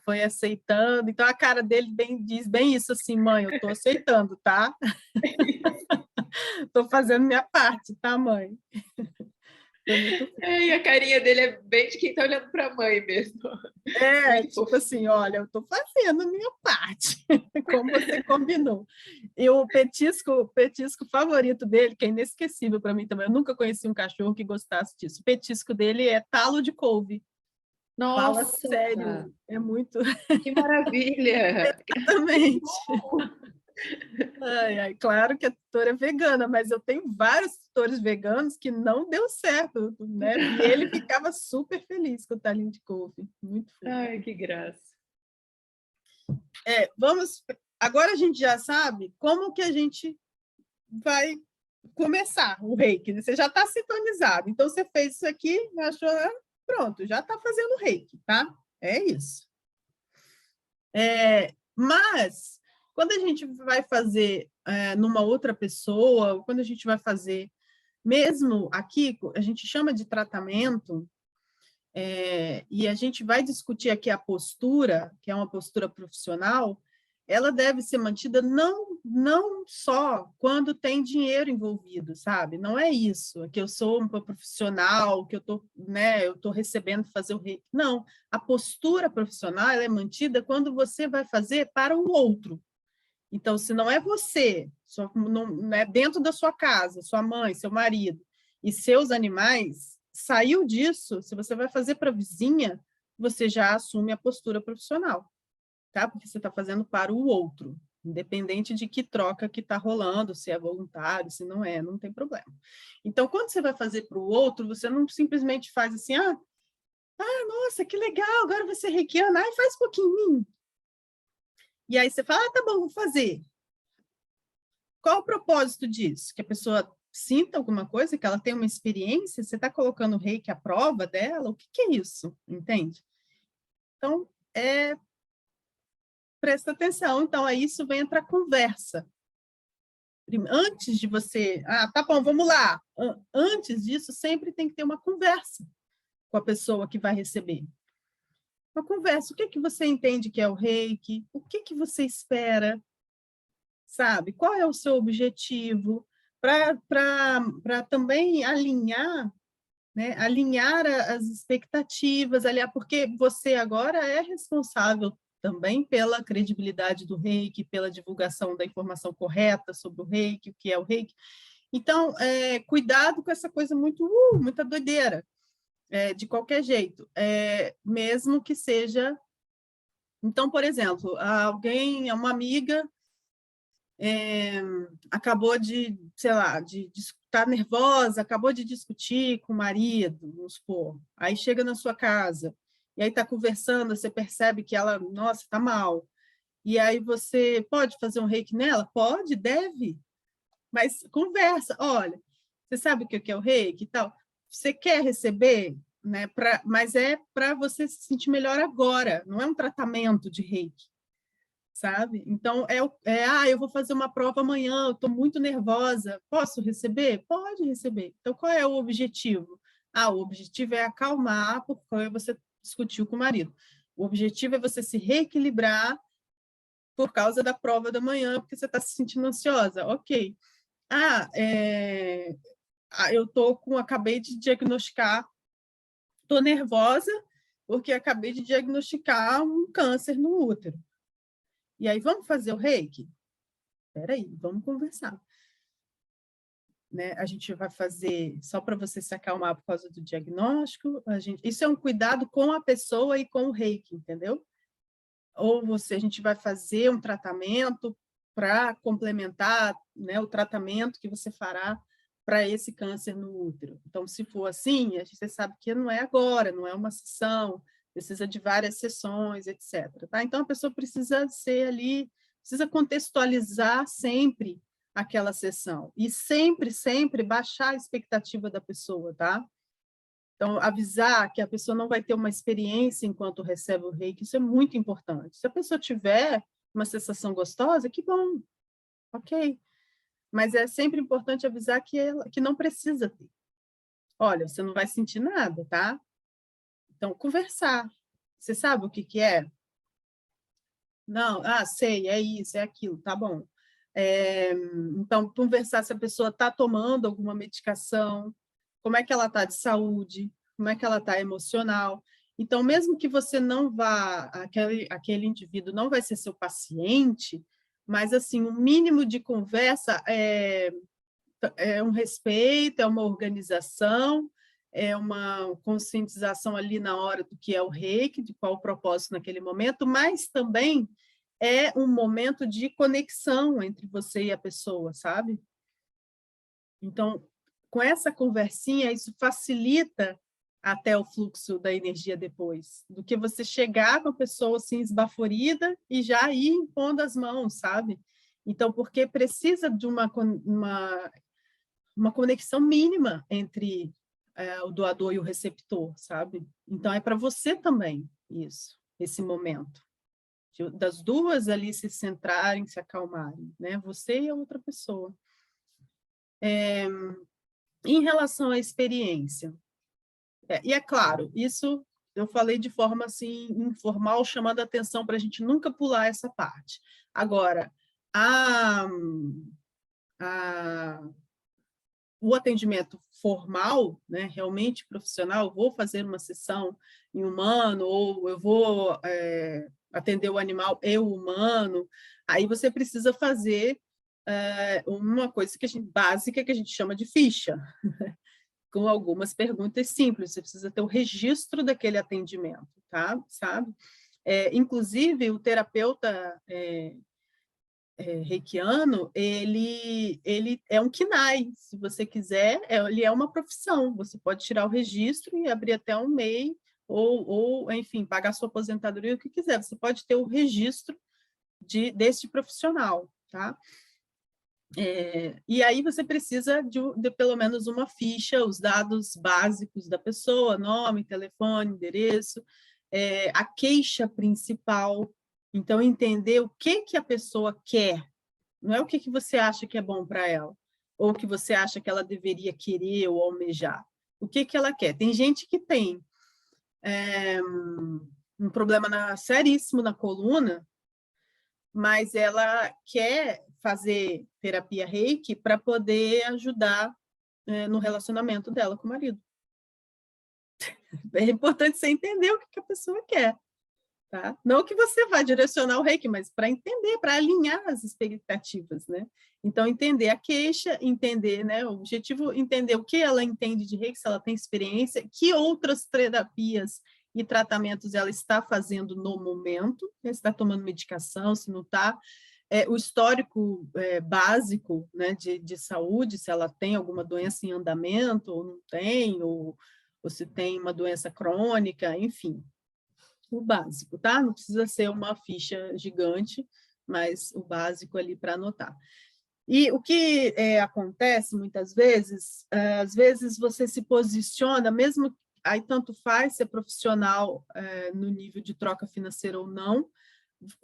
A: foi aceitando. Então, a cara dele diz bem isso, assim, mãe, eu estou aceitando, tá? Estou fazendo minha parte, tá, mãe? Foi muito fofo.
B: E a carinha dele é bem de quem está olhando para a mãe mesmo.
A: Tipo assim, olha, eu estou fazendo a minha parte, como você combinou. E o petisco favorito dele, que é inesquecível para mim também, eu nunca conheci um cachorro que gostasse disso. O petisco dele é talo de couve.
B: Nossa!
A: Fala sério, é muito...
B: Que maravilha!
A: Exatamente. Claro que a tutora é vegana, mas eu tenho vários tutores veganos que não deu certo, né? E ele ficava super feliz com o talinho de couve. Muito fofo.
B: Ai, que graça.
A: Agora a gente já sabe como que a gente vai começar o reiki. Você já está sintonizado. Então, você fez isso aqui, achou, pronto, já está fazendo o reiki, tá? É isso. Mas, quando a gente vai fazer numa outra pessoa, quando a gente vai fazer, mesmo aqui, a gente chama de tratamento, e a gente vai discutir aqui a postura, que é uma postura profissional, ela deve ser mantida não só quando tem dinheiro envolvido, sabe? Não é isso, que eu sou uma profissional, que eu estou recebendo fazer o reiki. Não, a postura profissional ela é mantida quando você vai fazer para o outro. Então, se não é você, não é dentro da sua casa, sua mãe, seu marido e seus animais, saiu disso, se você vai fazer para a vizinha, você já assume a postura profissional. Tá? Porque você está fazendo para o outro, independente de que troca que está rolando, se é voluntário, se não é, não tem problema. Então, quando você vai fazer para o outro, você não simplesmente faz assim, nossa, que legal, agora você reikiana, faz um pouquinho em mim. E aí você fala, tá bom, vou fazer. Qual o propósito disso? Que a pessoa sinta alguma coisa, que ela tenha uma experiência, você está colocando o reiki à prova dela, o que é isso? Entende? Então, presta atenção, então aí isso vem entrar conversa. Antes de você, tá bom, vamos lá. Antes disso, sempre tem que ter uma conversa com a pessoa que vai receber. Uma conversa, o que você entende que é o reiki? O que você espera? Sabe? Qual é o seu objetivo? Para também alinhar, né? Alinhar as expectativas, porque você agora é responsável também pela credibilidade do reiki, pela divulgação da informação correta sobre o reiki, o que é o reiki. Então, cuidado com essa coisa muita doideira, de qualquer jeito, mesmo que seja... Então, por exemplo, uma amiga, acabou de, sei lá, de estar nervosa, acabou de discutir com o marido, vamos supor, aí chega na sua casa, e aí está conversando, você percebe que ela, nossa, está mal, e aí você pode fazer um reiki nela? Pode, deve, mas conversa, olha, você sabe o que é o reiki e tal? Você quer receber, né? Mas é para você se sentir melhor agora, não é um tratamento de reiki, sabe? Então, eu vou fazer uma prova amanhã, eu estou muito nervosa, posso receber? Pode receber. Então, qual é o objetivo? O objetivo é acalmar, porque você discutiu com o marido. O objetivo é você se reequilibrar por causa da prova da manhã, porque você está se sentindo ansiosa. Ok. Acabei de diagnosticar, estou nervosa, porque acabei de diagnosticar um câncer no útero. E aí, vamos fazer o reiki? Espera aí, vamos conversar. Né? A gente vai fazer só para você se acalmar por causa do diagnóstico. Isso é um cuidado com a pessoa e com o reiki, entendeu? Ou a gente vai fazer um tratamento para complementar, né, o tratamento que você fará para esse câncer no útero. Então, se for assim, a gente sabe que não é agora, não é uma sessão, precisa de várias sessões, etc. Tá? Então, a pessoa precisa ser ali, precisa contextualizar sempre aquela sessão e sempre, sempre baixar a expectativa da pessoa, tá? Então, avisar que a pessoa não vai ter uma experiência enquanto recebe o reiki, isso é muito importante. Se a pessoa tiver uma sensação gostosa, que bom, ok. Mas é sempre importante avisar que não precisa ter. Olha, você não vai sentir nada, tá? Então, conversar. Você sabe o que é? Não, sei, é isso, é aquilo, tá bom. Então, conversar se a pessoa está tomando alguma medicação, como é que ela está de saúde, como é que ela está emocional. Então, mesmo que você não vá, aquele indivíduo não vai ser seu paciente, mas, assim, o mínimo de conversa é um respeito, é uma organização, é uma conscientização ali na hora do que é o reiki, de qual o propósito naquele momento, mas também é um momento de conexão entre você e a pessoa, sabe? Então, com essa conversinha, isso facilita até o fluxo da energia depois, do que você chegar com a pessoa assim esbaforida e já ir impondo as mãos, sabe? Então, porque precisa de uma conexão mínima entre o doador e o receptor, sabe? Então, é para você também isso, esse momento. Das duas ali se centrarem, se acalmarem, né? Você e a outra pessoa. Em relação à experiência, e é claro, isso eu falei de forma assim informal, chamando a atenção para a gente nunca pular essa parte. Agora, o atendimento formal, né, realmente profissional, vou fazer uma sessão em humano, ou eu vou atender o animal e o humano, aí você precisa fazer uma coisa básica que a gente chama de ficha, com algumas perguntas simples, você precisa ter o registro daquele atendimento, tá? Sabe? Inclusive, o terapeuta reikiano, ele é um KINAI, se você quiser, ele é uma profissão, você pode tirar o registro e abrir até um MEI, ou enfim, pagar sua aposentadoria, o que quiser, você pode ter o registro desse profissional, tá? E aí você precisa de pelo menos uma ficha, os dados básicos da pessoa, nome, telefone, endereço, a queixa principal, então entender o que a pessoa quer, não é o que você acha que é bom para ela, ou o que você acha que ela deveria querer ou almejar, o que ela quer. Tem gente que tem um problema seríssimo na coluna, mas ela quer fazer terapia reiki para poder ajudar no relacionamento dela com o marido. É importante você entender o que a pessoa quer, tá? Não que você vá direcionar o reiki, mas para entender, para alinhar as expectativas, né? Então, entender a queixa, entender, né? O objetivo, entender o que ela entende de reiki, se ela tem experiência, que outras terapias e tratamentos ela está fazendo no momento, né? Se está tomando medicação, se não está, o histórico básico, né, de saúde, se ela tem alguma doença em andamento ou não tem, ou se tem uma doença crônica, enfim, o básico, tá? Não precisa ser uma ficha gigante, mas o básico ali para anotar. E o que acontece muitas vezes, às vezes você se posiciona, mesmo aí tanto faz ser profissional no nível de troca financeira ou não,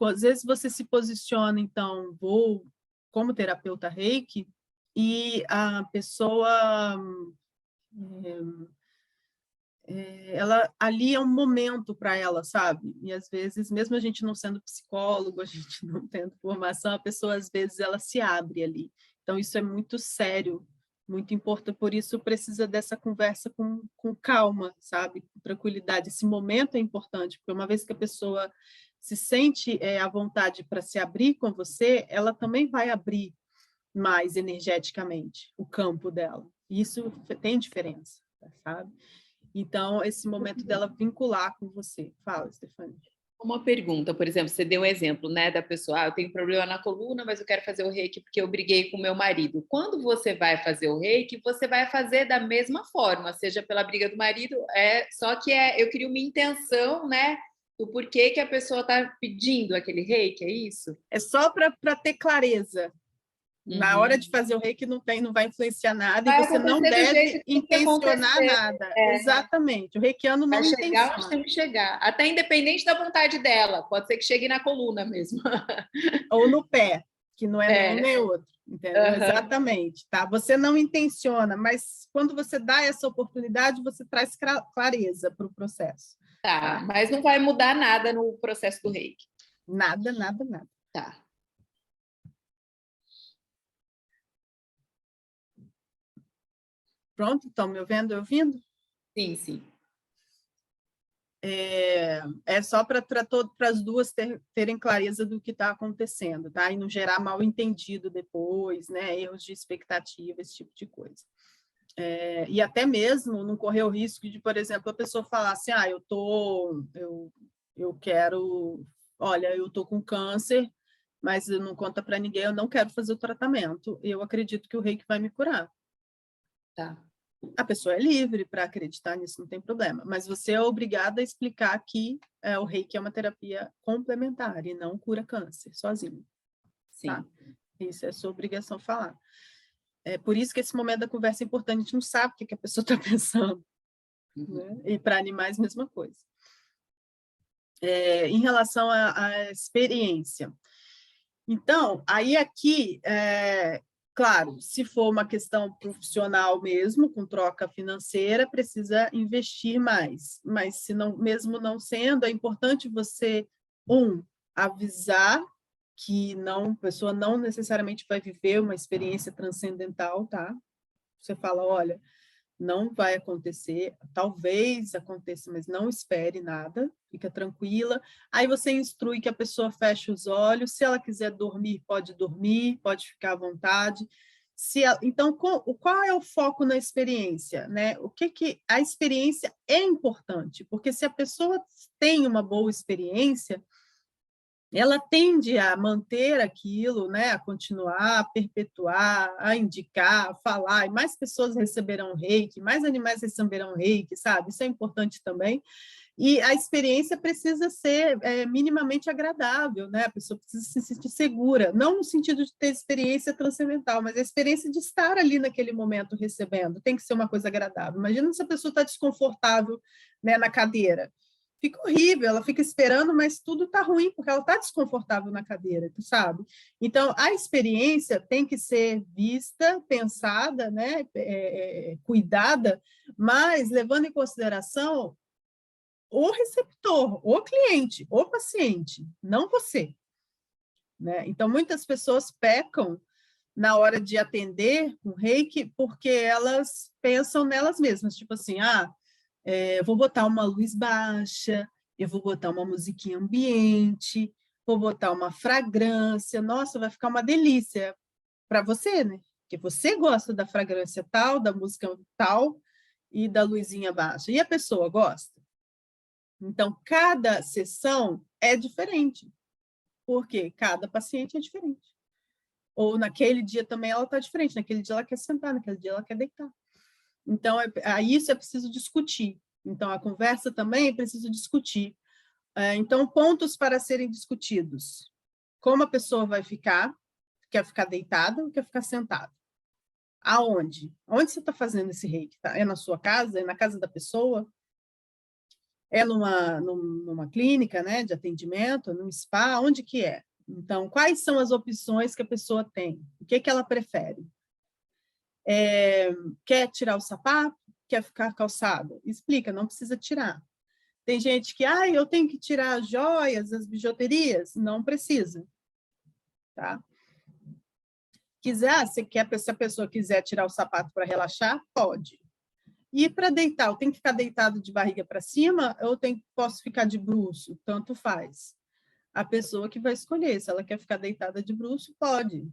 A: às vezes você se posiciona, então, vou como terapeuta reiki, e a pessoa ela ali é um momento para ela, sabe? E às vezes, mesmo a gente não sendo psicólogo, a gente não tendo formação, a pessoa às vezes ela se abre ali. Então isso é muito sério, muito importante, por isso precisa dessa conversa com calma, sabe? Com tranquilidade. Esse momento é importante, porque uma vez que a pessoa se sente à vontade para se abrir com você, ela também vai abrir mais energeticamente o campo dela. Isso tem diferença, sabe? Então, esse momento dela vincular com você. Fala, Stefania.
B: Uma pergunta, por exemplo, você deu um exemplo, né, da pessoa, eu tenho problema na coluna, mas eu quero fazer o reiki porque eu briguei com meu marido. Quando você vai fazer o reiki, você vai fazer da mesma forma, seja pela briga do marido, só que eu queria uma intenção, né, do porquê que a pessoa está pedindo aquele reiki, é isso?
A: É só para ter clareza. Na hora de fazer o reiki não vai influenciar nada
B: Vai
A: e você não
B: acontecer do jeito
A: deve
B: que tem que
A: intencionar
B: acontecer.
A: nada. Exatamente. O reikiano
B: Vai
A: não
B: chegar onde
A: intenciona.
B: tem que chegar. Até independente da vontade dela. Pode ser que chegue na coluna mesmo.
A: Ou no pé, que não é nenhum
B: É.
A: nem outro. Entendeu? Exatamente. Tá? Você não intenciona, mas quando você dá essa oportunidade, você traz clareza para o processo.
B: Tá, mas não vai mudar nada no processo do reiki.
A: Nada, nada, nada.
B: Tá.
A: Pronto? Estão me ouvindo e ouvindo?
B: Sim, sim.
A: É só para as duas terem clareza do que está acontecendo, tá? E não gerar mal entendido depois, né? Erros de expectativa, esse tipo de coisa. E até mesmo não correr o risco de, por exemplo, a pessoa falar assim, eu quero, olha, eu estou com câncer, mas não conta para ninguém, eu não quero fazer o tratamento, eu acredito que o reiki vai me curar.
B: Tá.
A: A pessoa é livre para acreditar nisso, não tem problema, mas você é obrigada a explicar que o reiki é uma terapia complementar e não cura câncer sozinho.
B: Sim.
A: Tá? Isso é sua obrigação falar. É por isso que esse momento da conversa é importante, a gente não sabe o que a pessoa está pensando. Né? E para animais, mesma coisa. Em relação à experiência. Então, aí aqui, claro, se for uma questão profissional mesmo, com troca financeira, precisa investir mais. Mas, se não, mesmo não sendo, é importante você, avisar que a pessoa não necessariamente vai viver uma experiência transcendental, tá? Você fala, olha, não vai acontecer, talvez aconteça, mas não espere nada, fica tranquila. Aí você instrui que a pessoa feche os olhos, se ela quiser dormir, pode ficar à vontade. Então, qual é o foco na experiência? Né? A experiência é importante, porque se a pessoa tem uma boa experiência, ela tende a manter aquilo, né, a continuar, a perpetuar, a indicar, a falar, e mais pessoas receberão reiki, mais animais receberão reiki, sabe? Isso é importante também. E a experiência precisa ser minimamente agradável, né? A pessoa precisa se sentir segura, não no sentido de ter experiência transcendental, mas a experiência de estar ali naquele momento recebendo, tem que ser uma coisa agradável. Imagina se a pessoa está desconfortável, né, na cadeira. Fica horrível, ela fica esperando, mas tudo está ruim, porque ela está desconfortável na cadeira, tu sabe? Então, a experiência tem que ser vista, pensada, né? Cuidada, mas levando em consideração o receptor, o cliente, o paciente, não você. Né? Então, muitas pessoas pecam na hora de atender um reiki porque elas pensam nelas mesmas, tipo assim, vou botar uma luz baixa, eu vou botar uma musiquinha ambiente, vou botar uma fragrância, nossa, vai ficar uma delícia para você, né? Porque você gosta da fragrância tal, da música tal e da luzinha baixa. E a pessoa gosta? Então, cada sessão é diferente, porque cada paciente é diferente. Ou naquele dia também ela está diferente, naquele dia ela quer sentar, naquele dia ela quer deitar. Então, isso é preciso discutir. Então, a conversa também é preciso discutir. Então, pontos para serem discutidos. Como a pessoa vai ficar? Quer ficar deitada ou quer ficar sentada? Aonde? Onde você está fazendo esse reiki? Tá? É na sua casa? É na casa da pessoa? É numa clínica, né, de atendimento, num spa? Onde que é? Então, quais são as opções que a pessoa tem? O que ela prefere? Quer tirar o sapato? Quer ficar calçado? Explica, não precisa tirar. Tem gente que, eu tenho que tirar as joias, as bijuterias. Não precisa. Tá? Se a pessoa quiser tirar o sapato para relaxar, pode. E para deitar, eu tenho que ficar deitado de barriga para cima ou posso ficar de bruço? Tanto faz. A pessoa que vai escolher. Se ela quer ficar deitada de bruço, pode.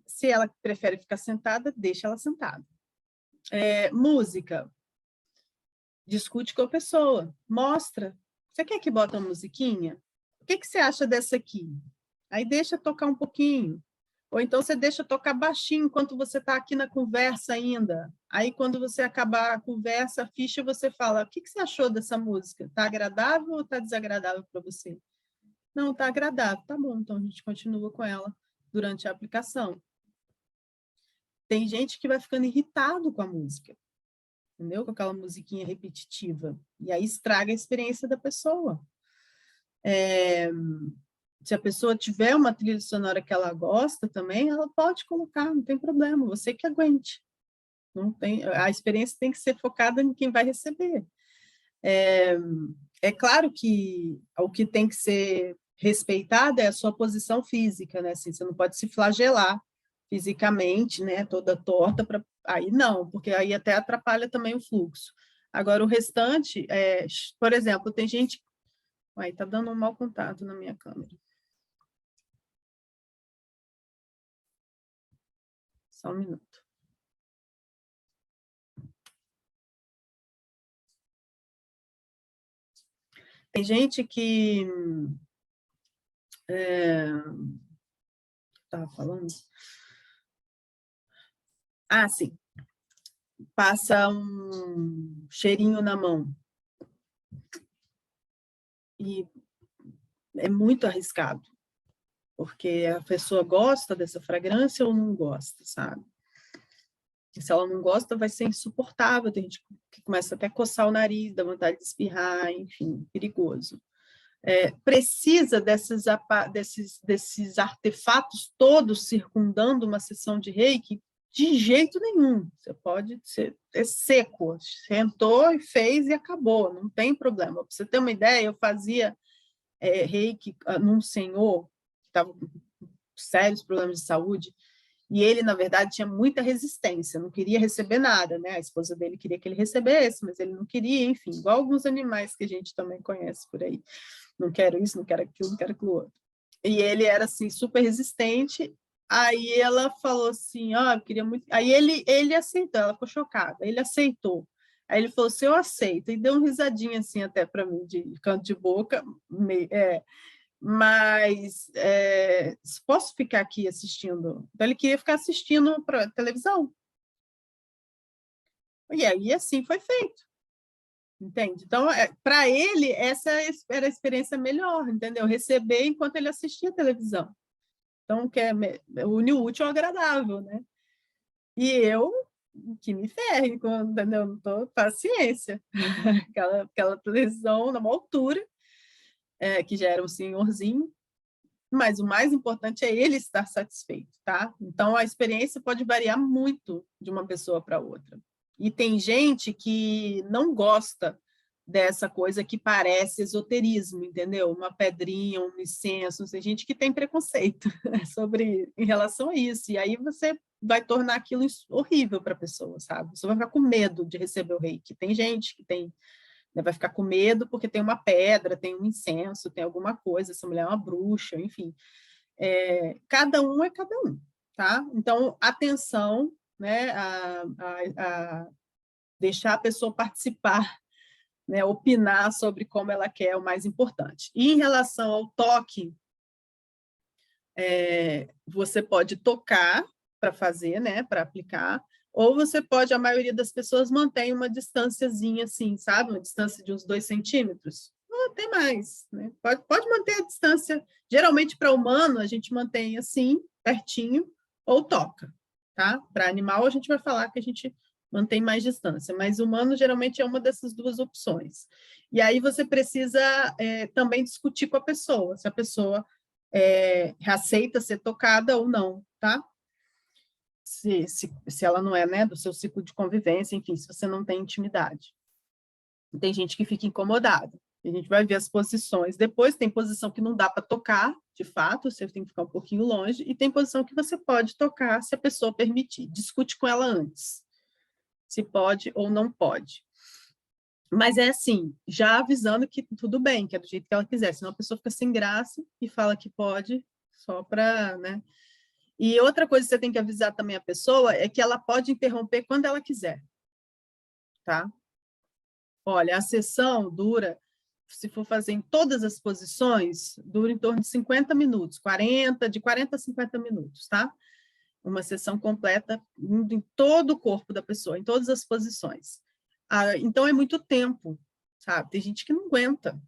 A: Se ela prefere ficar sentada, deixa ela sentada. Música. Discute com a pessoa. Mostra. Você quer que bota uma musiquinha? O que você acha dessa aqui? Aí deixa tocar um pouquinho. Ou então você deixa tocar baixinho enquanto você está aqui na conversa ainda. Aí, quando você acabar a conversa, a ficha, você fala, o que você achou dessa música? Está agradável ou está desagradável para você? Não, está agradável. Tá bom, então a gente continua com ela durante a aplicação. Tem gente que vai ficando irritado com a música, entendeu? Com aquela musiquinha repetitiva. E aí estraga a experiência da pessoa. Se a pessoa tiver uma trilha sonora que ela gosta também, ela pode colocar, não tem problema, você que aguente. Não tem, a experiência tem que ser focada em quem vai receber. É claro que o que tem que ser respeitado é a sua posição física, né? Assim, você não pode se flagelar fisicamente, né? Toda torta, aí não, porque aí até atrapalha também o fluxo. Agora, o restante, por exemplo, tem gente... Ai, tá dando um mau contato na minha câmera. Só um minuto. Tem gente que... Estava falando? Sim. Passa um cheirinho na mão. E é muito arriscado, porque a pessoa gosta dessa fragrância ou não gosta, sabe? E se ela não gosta, vai ser insuportável. Tem gente que começa até a coçar o nariz, dá vontade de espirrar, enfim, perigoso. Precisa desses artefatos todos circundando uma sessão de reiki? De jeito nenhum. Você pode ser seco. Sentou e fez e acabou, não tem problema. Para você ter uma ideia, eu fazia reiki num senhor que estava com sérios problemas de saúde, e ele, na verdade, tinha muita resistência, não queria receber nada, né? A esposa dele queria que ele recebesse, mas ele não queria, enfim, igual alguns animais que a gente também conhece por aí. Não quero isso, não quero aquilo, não quero aquilo outro. E ele era, assim, super resistente. Aí ela falou assim, eu queria muito... Aí ele aceitou, ela ficou chocada, ele aceitou. Aí ele falou assim, eu aceito, e deu um risadinho assim até para mim, de canto de boca, mas posso ficar aqui assistindo? Então ele queria ficar assistindo para televisão. E aí assim foi feito. Entende? Então, para ele, essa era a experiência melhor, entendeu? Receber enquanto ele assistia a televisão. Então, une o útil ao agradável, né? E eu, que me ferre, entendeu? Não tô paciência. Aquela televisão numa altura, que já era um senhorzinho, mas o mais importante é ele estar satisfeito, tá? Então, a experiência pode variar muito de uma pessoa para outra. E tem gente que não gosta dessa coisa que parece esoterismo, entendeu? Uma pedrinha, um incenso, tem gente que tem preconceito em relação a isso, e aí você vai tornar aquilo horrível para a pessoa, sabe? Você vai ficar com medo de receber o reiki. Tem gente que tem né? Vai ficar com medo porque tem uma pedra, tem um incenso, tem alguma coisa, essa mulher é uma bruxa, enfim. Cada um é cada um, tá? Então, atenção, né, a deixar a pessoa participar, né, opinar sobre como ela quer, é o mais importante. E em relação ao toque, você pode tocar para fazer, né, para aplicar, ou você pode, a maioria das pessoas mantém uma distânciazinha assim, sabe? Uma distância de uns 2 centímetros, ou até mais, né? Pode manter a distância. Geralmente, para humano, a gente mantém assim, pertinho, ou toca, tá? Para animal, a gente vai falar que a gente mantém mais distância, mas humano, geralmente, é uma dessas duas opções. E aí você precisa também discutir com a pessoa, se a pessoa aceita ser tocada ou não, tá? Se ela não é, né, do seu ciclo de convivência, enfim, se você não tem intimidade. Tem gente que fica incomodada. A gente vai ver as posições. Depois tem posição que não dá para tocar, de fato, você tem que ficar um pouquinho longe, e tem posição que você pode tocar se a pessoa permitir. Discute com ela antes, se pode ou não pode. Mas é assim, já avisando que tudo bem, que é do jeito que ela quiser, senão a pessoa fica sem graça e fala que pode só para, né? E outra coisa que você tem que avisar também a pessoa é que ela pode interromper quando ela quiser, tá? Olha, a sessão dura, se for fazer em todas as posições, dura em torno de 50 minutos, de 40 a 50 minutos, tá? Uma sessão completa indo em todo o corpo da pessoa, em todas as posições. Então, é muito tempo, sabe? Tem gente que não aguenta.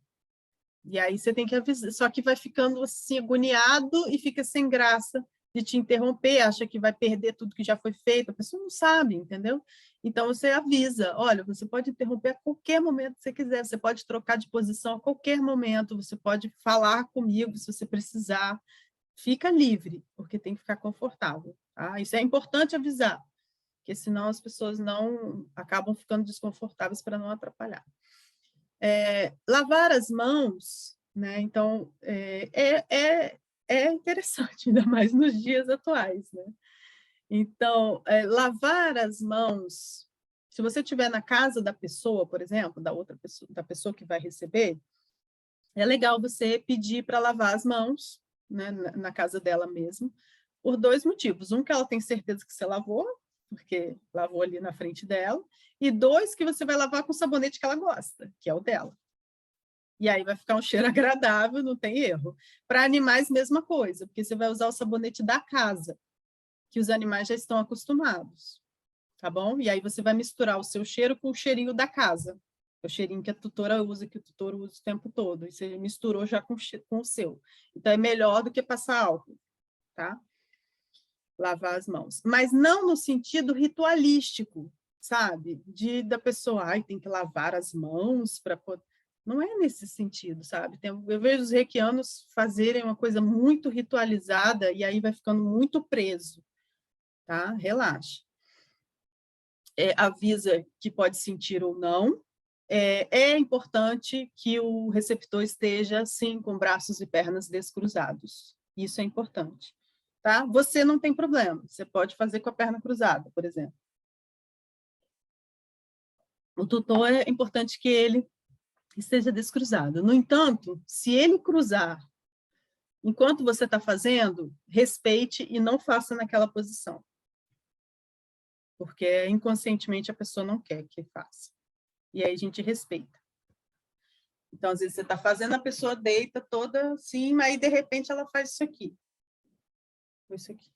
A: E aí você tem que avisar, só que vai ficando assim, agoniado e fica sem graça de te interromper, acha que vai perder tudo que já foi feito, a pessoa não sabe, entendeu? Então você avisa, olha, você pode interromper a qualquer momento que você quiser, você pode trocar de posição a qualquer momento, você pode falar comigo se você precisar, fica livre, porque tem que ficar confortável, tá? Isso é importante avisar, porque senão as pessoas não acabam ficando desconfortáveis para não atrapalhar. Lavar as mãos, né? Então, é interessante, ainda mais nos dias atuais, né? Então, lavar as mãos, se você estiver na casa da pessoa, por exemplo, da outra pessoa, da pessoa que vai receber, é legal você pedir para lavar as mãos, né, na casa dela mesmo, por 2 motivos. Um, que ela tem certeza que você lavou, porque lavou ali na frente dela, e 2, que você vai lavar com o sabonete que ela gosta, que é o dela. E aí vai ficar um cheiro agradável, não tem erro. Para animais, mesma coisa, porque você vai usar o sabonete da casa, que os animais já estão acostumados, tá bom? E aí você vai misturar o seu cheiro com o cheirinho da casa, o cheirinho que a tutora usa, que o tutor usa o tempo todo, e você misturou já com o seu. Então, é melhor do que passar álcool, tá? Lavar as mãos. Mas não no sentido ritualístico, sabe? Da pessoa, ai, tem que lavar as mãos para poder... Não é nesse sentido, sabe? Eu vejo os reikianos fazerem uma coisa muito ritualizada e aí vai ficando muito preso, tá? Relaxa. Avisa que pode sentir ou não. É importante que o receptor esteja, sim, com braços e pernas descruzados. Isso é importante, tá? Você não tem problema, você pode fazer com a perna cruzada, por exemplo. O tutor, é importante que ele esteja descruzado. No entanto, se ele cruzar enquanto você está fazendo, respeite e não faça naquela posição. Porque inconscientemente a pessoa não quer que faça. E aí a gente respeita. Então, às vezes você está fazendo, a pessoa deita toda assim, mas aí de repente ela faz isso aqui. Isso aqui.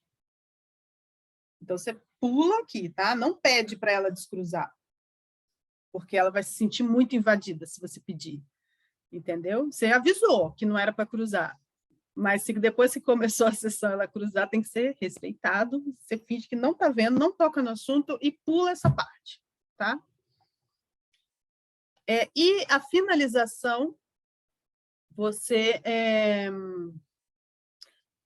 A: Então você pula aqui, tá? Não pede para ela descruzar. Porque ela vai se sentir muito invadida se você pedir. Entendeu? Você avisou que não era para cruzar. Mas se depois que começou a sessão ela cruzar, tem que ser respeitado. Você finge que não está vendo, não toca no assunto e pula essa parte, tá? E a finalização,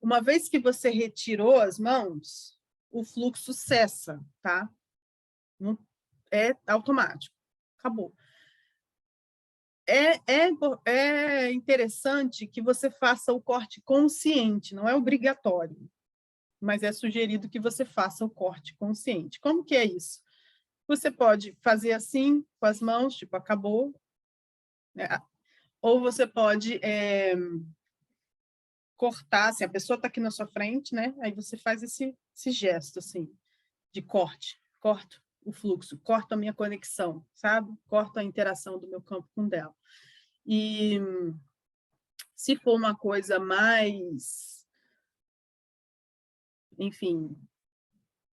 A: uma vez que você retirou as mãos, o fluxo cessa, tá? É automático, acabou. É interessante que você faça o corte consciente, não é obrigatório, mas é sugerido que você faça o corte consciente. Como que é isso? Você pode fazer assim, com as mãos, tipo, acabou, né? Ou você pode cortar, assim, a pessoa está aqui na sua frente, né? Aí você faz esse gesto, assim, de corte. Corto o fluxo, corto a minha conexão, sabe? Corto a interação do meu campo com dela. E se for uma coisa mais, enfim,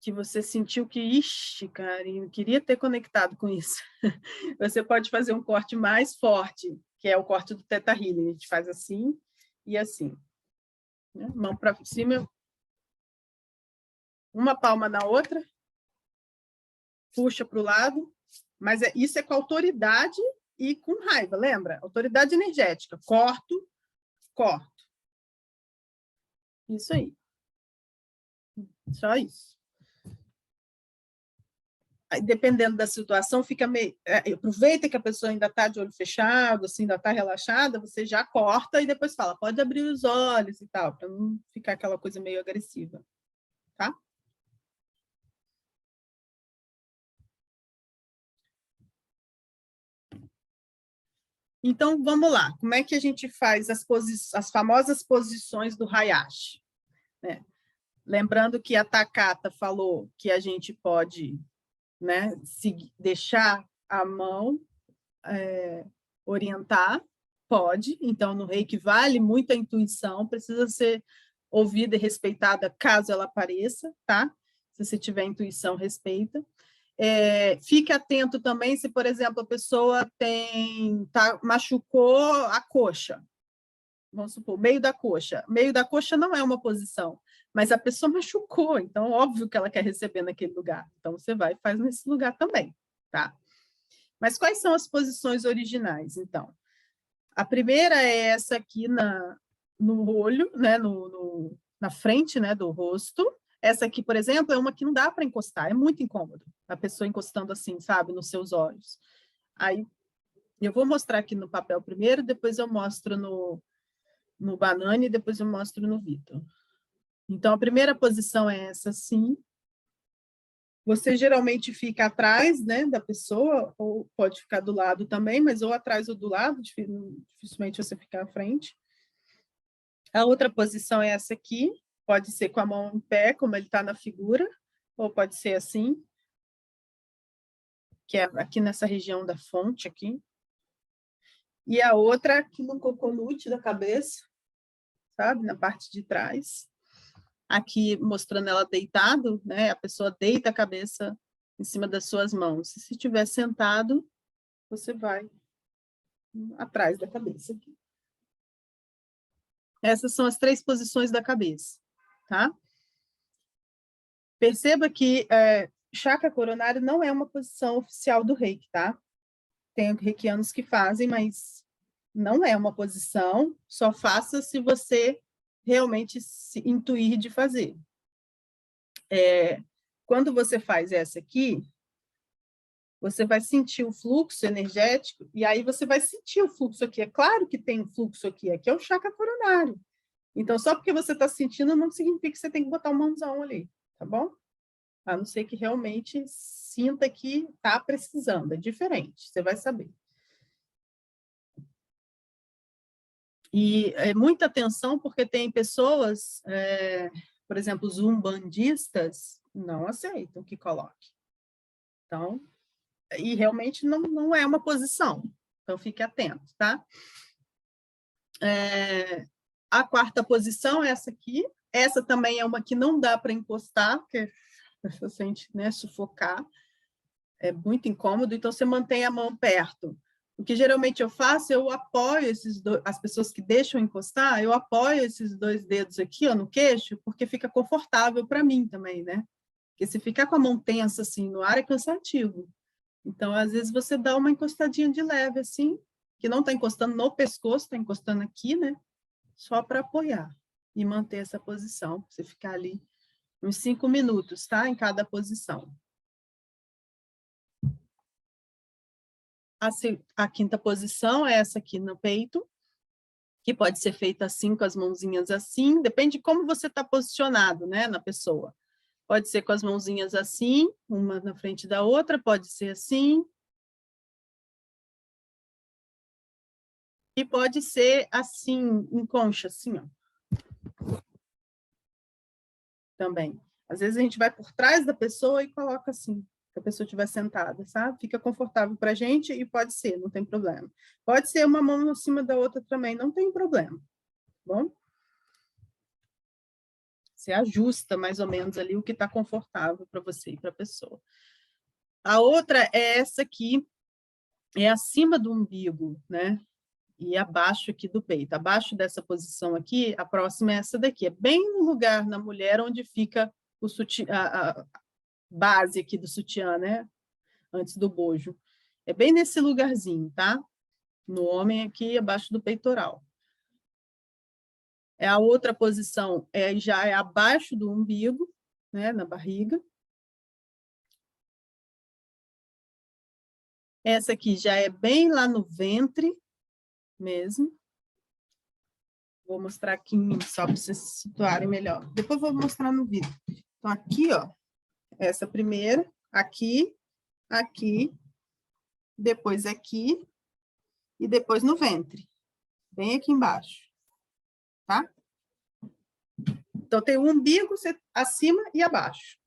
A: que você sentiu que, ixi, cara, eu queria ter conectado com isso, você pode fazer um corte mais forte, que é o corte do Theta Healing. A gente faz assim e assim, né? Mão para cima, uma palma na outra, puxa para o lado, mas isso é com autoridade e com raiva, lembra? Autoridade energética. Corto, corto. Isso aí. Só isso. Aí, dependendo da situação, fica meio. Aproveita que a pessoa ainda está de olho fechado, assim, ainda está relaxada, você já corta e depois fala, pode abrir os olhos e tal, para não ficar aquela coisa meio agressiva. Tá? Então, vamos lá. Como é que a gente faz as famosas posições do Hayashi? Né? Lembrando que a Takata falou que a gente pode, né, deixar a mão orientar, pode. Então, no Reiki vale muito a intuição, precisa ser ouvida e respeitada caso ela apareça, tá? Se você tiver intuição, respeita. Fique atento também se, por exemplo, a pessoa machucou a coxa. Vamos supor, meio da coxa. Meio da coxa não é uma posição, mas a pessoa machucou, então óbvio que ela quer receber naquele lugar. Então você vai e faz nesse lugar também, tá? Mas quais são as posições originais, então? A primeira é essa aqui no olho, né, na frente, né, do rosto. Essa aqui, por exemplo, é uma que não dá para encostar, é muito incômodo. A pessoa encostando assim, sabe, nos seus olhos. Aí, eu vou mostrar aqui no papel primeiro, depois eu mostro no Banani e depois eu mostro no Vitor. Então, a primeira posição é essa, sim. Você geralmente fica atrás, né, da pessoa, ou pode ficar do lado também, mas ou atrás ou do lado, dificilmente você fica à frente. A outra posição é essa aqui, pode ser com a mão em pé, como ele está na figura, ou pode ser assim, que é aqui nessa região da fonte aqui. E a outra aqui no coconut da cabeça, sabe, na parte de trás. Aqui mostrando ela deitado, né? A pessoa deita a cabeça em cima das suas mãos. Se estiver sentado, você vai atrás da cabeça aqui. Essas são as 3 posições da cabeça, tá? Perceba que chakra coronário não é uma posição oficial do Reiki, tá? Tem reikianos que fazem, mas não é uma posição, só faça se você realmente se intuir de fazer. Quando você faz essa aqui, você vai sentir o fluxo energético, e aí você vai sentir o fluxo aqui. É claro que tem um fluxo aqui é o chakra coronário. Então, só porque você está sentindo, não significa que você tem que botar uma mãozão ali, tá bom? A não ser que realmente sinta que está precisando, é diferente, você vai saber. E muita atenção, porque tem pessoas, por exemplo, os umbandistas, não aceitam que coloque. Então, e realmente não é uma posição, então fique atento, tá? A quarta posição é essa aqui, essa também é uma que não dá para encostar, porque você sente, né, sufocar, é muito incômodo, então você mantém a mão perto. O que geralmente eu faço, eu apoio as pessoas que deixam encostar, eu apoio esses 2 dedos aqui, ó, no queixo, porque fica confortável para mim também, né? Porque se ficar com a mão tensa assim no ar é cansativo. Então, às vezes, você dá uma encostadinha de leve, assim, que não está encostando no pescoço, está encostando aqui, né? Só para apoiar e manter essa posição. Você ficar ali uns 5 minutos, tá? Em cada posição. A quinta posição é essa aqui no peito, que pode ser feita assim, com as mãozinhas assim, depende de como você está posicionado, né, na pessoa. Pode ser com as mãozinhas assim, uma na frente da outra, pode ser assim. E pode ser assim, em concha, assim, ó. Também. Às vezes a gente vai por trás da pessoa e coloca assim, se a pessoa estiver sentada, sabe? Fica confortável para a gente e pode ser, não tem problema. Pode ser uma mão em cima da outra também, não tem problema, tá bom? Você ajusta mais ou menos ali o que está confortável para você e para a pessoa. A outra é essa aqui, é acima do umbigo, né? E abaixo aqui do peito. Abaixo dessa posição aqui, a próxima é essa daqui. É bem no lugar na mulher onde fica o a base aqui do sutiã, né? Antes do bojo. É bem nesse lugarzinho, tá? No homem aqui, abaixo do peitoral. É a outra posição, já é abaixo do umbigo, né? Na barriga. Essa aqui já é bem lá no ventre mesmo. Vou mostrar aqui só para vocês se situarem melhor. Depois vou mostrar no vídeo. Então, aqui, ó, essa primeira, aqui, aqui, depois aqui e depois no ventre, bem aqui embaixo, tá? Então, tem o umbigo acima e abaixo.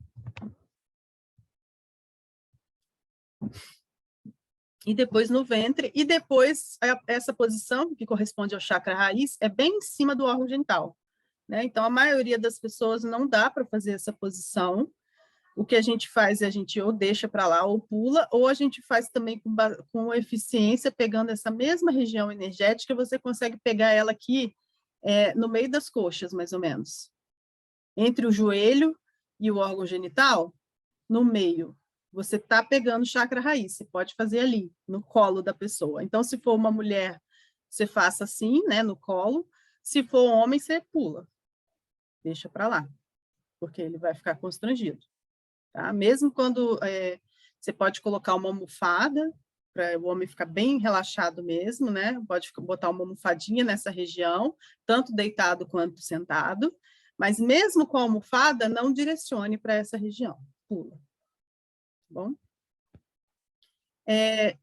A: E depois no ventre, e depois essa posição, que corresponde ao chakra raiz, é bem em cima do órgão genital, né? Então, a maioria das pessoas não dá para fazer essa posição. O que a gente faz é a gente ou deixa para lá ou pula, ou a gente faz também com eficiência, pegando essa mesma região energética, você consegue pegar ela aqui no meio das coxas, mais ou menos. Entre o joelho e o órgão genital, no meio. Você está pegando o chakra raiz, você pode fazer ali, no colo da pessoa. Então, se for uma mulher, você faça assim, né, no colo. Se for um homem, você pula. Deixa para lá, porque ele vai ficar constrangido. Tá? Mesmo quando você pode colocar uma almofada, para o homem ficar bem relaxado mesmo, né? Pode botar uma almofadinha nessa região, tanto deitado quanto sentado, mas mesmo com a almofada, não direcione para essa região, pula. Bom?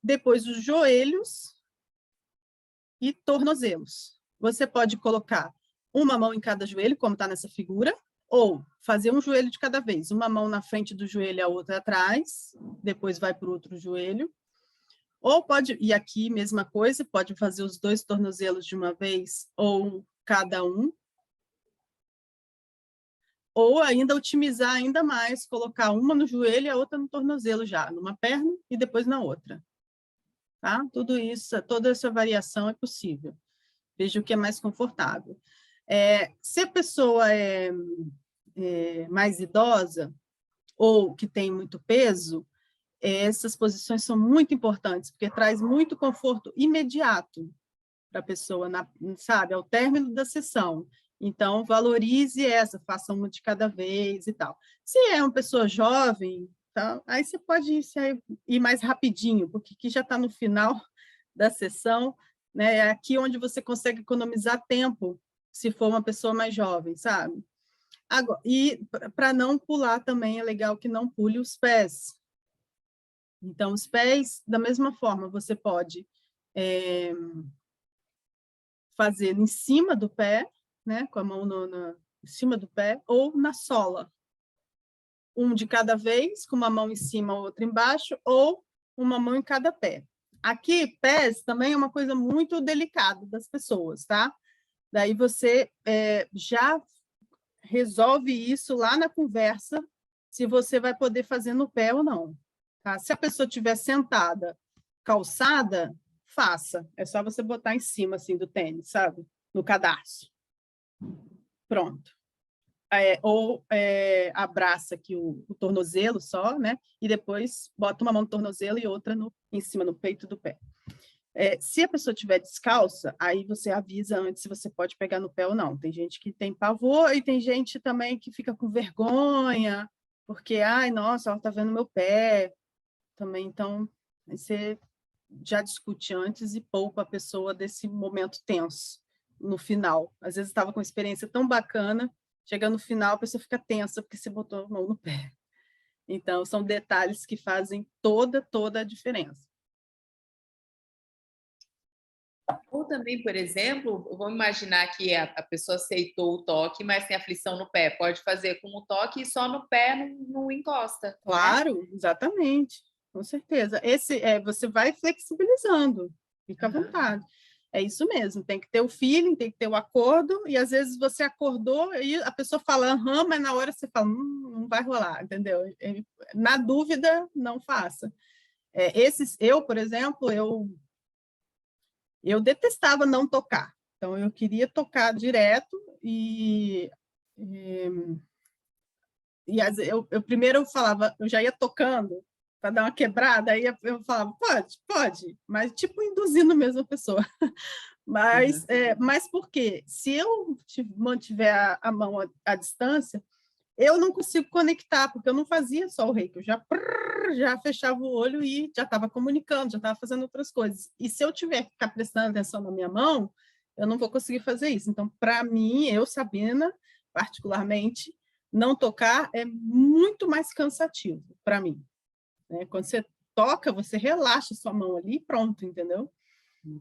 A: Depois os joelhos e tornozelos. Você pode colocar uma mão em cada joelho, como está nessa figura, ou fazer um joelho de cada vez, uma mão na frente do joelho e a outra atrás, depois vai para o outro joelho. Ou pode, e aqui mesma coisa, pode fazer os 2 tornozelos de uma vez, ou cada um. Ou ainda otimizar ainda mais, colocar uma no joelho e a outra no tornozelo já, numa perna e depois na outra. Tá? Tudo isso, toda essa variação é possível. Veja o que é mais confortável. Se a pessoa é mais idosa ou que tem muito peso, essas posições são muito importantes, porque traz muito conforto imediato para a pessoa, sabe, ao término da sessão. Então, valorize essa, faça uma de cada vez e tal. Se é uma pessoa jovem, tá, aí você pode ir mais rapidinho, porque aqui já está no final da sessão, né? É aqui onde você consegue economizar tempo, se for uma pessoa mais jovem, sabe? Agora, e para não pular também, é legal que não pule os pés. Então, os pés, da mesma forma, você pode fazer em cima do pé, né, com a mão em cima do pé, ou na sola. Um de cada vez, com uma mão em cima, outra embaixo, ou uma mão em cada pé. Aqui, pés também é uma coisa muito delicada das pessoas, tá? Daí você já resolve isso lá na conversa, se você vai poder fazer no pé ou não. Tá? Se a pessoa estiver sentada, calçada, faça. É só você botar em cima assim, do tênis, sabe? No cadarço. Pronto. Ou abraça aqui o tornozelo só, né? E depois bota uma mão no tornozelo e outra em cima, no peito do pé. Se a pessoa estiver descalça, aí você avisa antes se você pode pegar no pé ou não. Tem gente que tem pavor e tem gente também que fica com vergonha, porque, ai, nossa, ela está vendo meu pé. Também, então, você já discute antes e poupa a pessoa desse momento tenso no final. Às vezes estava com uma experiência tão bacana, chega no final, a pessoa fica tensa porque você botou a mão no pé. Então, são detalhes que fazem toda a diferença.
B: Ou também, por exemplo, vamos imaginar que a pessoa aceitou o toque, mas tem aflição no pé. Pode fazer com o toque e só no pé não encosta, né?
A: Claro, exatamente, com certeza. Você vai flexibilizando, fica à vontade. É isso mesmo, tem que ter o feeling, tem que ter o acordo, e às vezes você acordou e a pessoa fala, aham, mas na hora você fala, não vai rolar, entendeu? Na dúvida, não faça. Eu, por exemplo, eu detestava não tocar, então eu queria tocar direto eu primeiro falava, eu já ia tocando para dar uma quebrada, aí eu falava, pode, mas tipo induzindo mesmo a pessoa. Mas por quê? Se eu mantiver a mão à distância, eu não consigo conectar, porque eu não fazia só o reiki, eu já fechava o olho e já estava comunicando, já estava fazendo outras coisas. E se eu tiver que ficar prestando atenção na minha mão, eu não vou conseguir fazer isso. Então, para mim, eu, Sabina, particularmente, não tocar é muito mais cansativo para mim, né? Quando você toca, você relaxa sua mão ali e pronto, entendeu?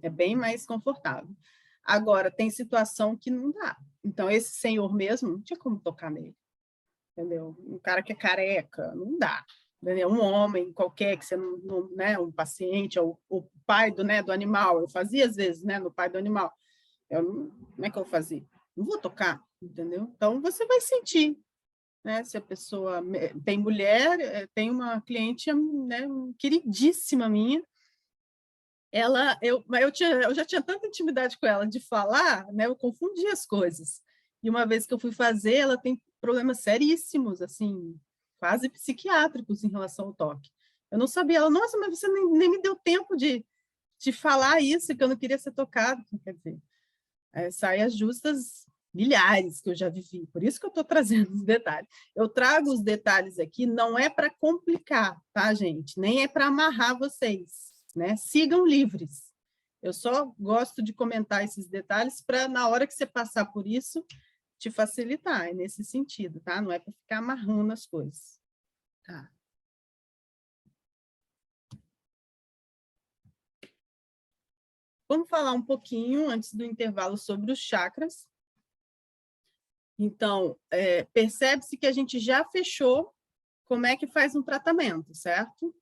A: É bem mais confortável. Agora, tem situação que não dá. Então, esse senhor mesmo, não tinha como tocar nele, entendeu? Um cara que é careca, não dá. Entendeu? Um homem qualquer, que você não né, um paciente, ou o pai do animal, eu fazia às vezes, né, no pai do animal. Como é que eu fazia? Não vou tocar, entendeu? Então, você vai sentir, né? Se a pessoa tem mulher, tem uma cliente, né, queridíssima minha, eu já tinha tanta intimidade com ela de falar, né, eu confundia as coisas. E uma vez que eu fui fazer, ela tem problemas seríssimos, assim, quase psiquiátricos em relação ao toque. Eu não sabia, ela, nossa, mas você nem me deu tempo de falar isso, que eu não queria ser tocado. Quer dizer, saias justas milhares que eu já vivi, por isso que eu estou trazendo os detalhes. Eu trago os detalhes aqui, não é para complicar, tá, gente? Nem é para amarrar vocês, né? Sigam livres. Eu só gosto de comentar esses detalhes para, na hora que você passar por isso, te facilitar, é nesse sentido, tá? Não é para ficar amarrando as coisas. Tá. Vamos falar um pouquinho, antes do intervalo, sobre os chakras. Então, percebe-se que a gente já fechou como é que faz um tratamento, certo?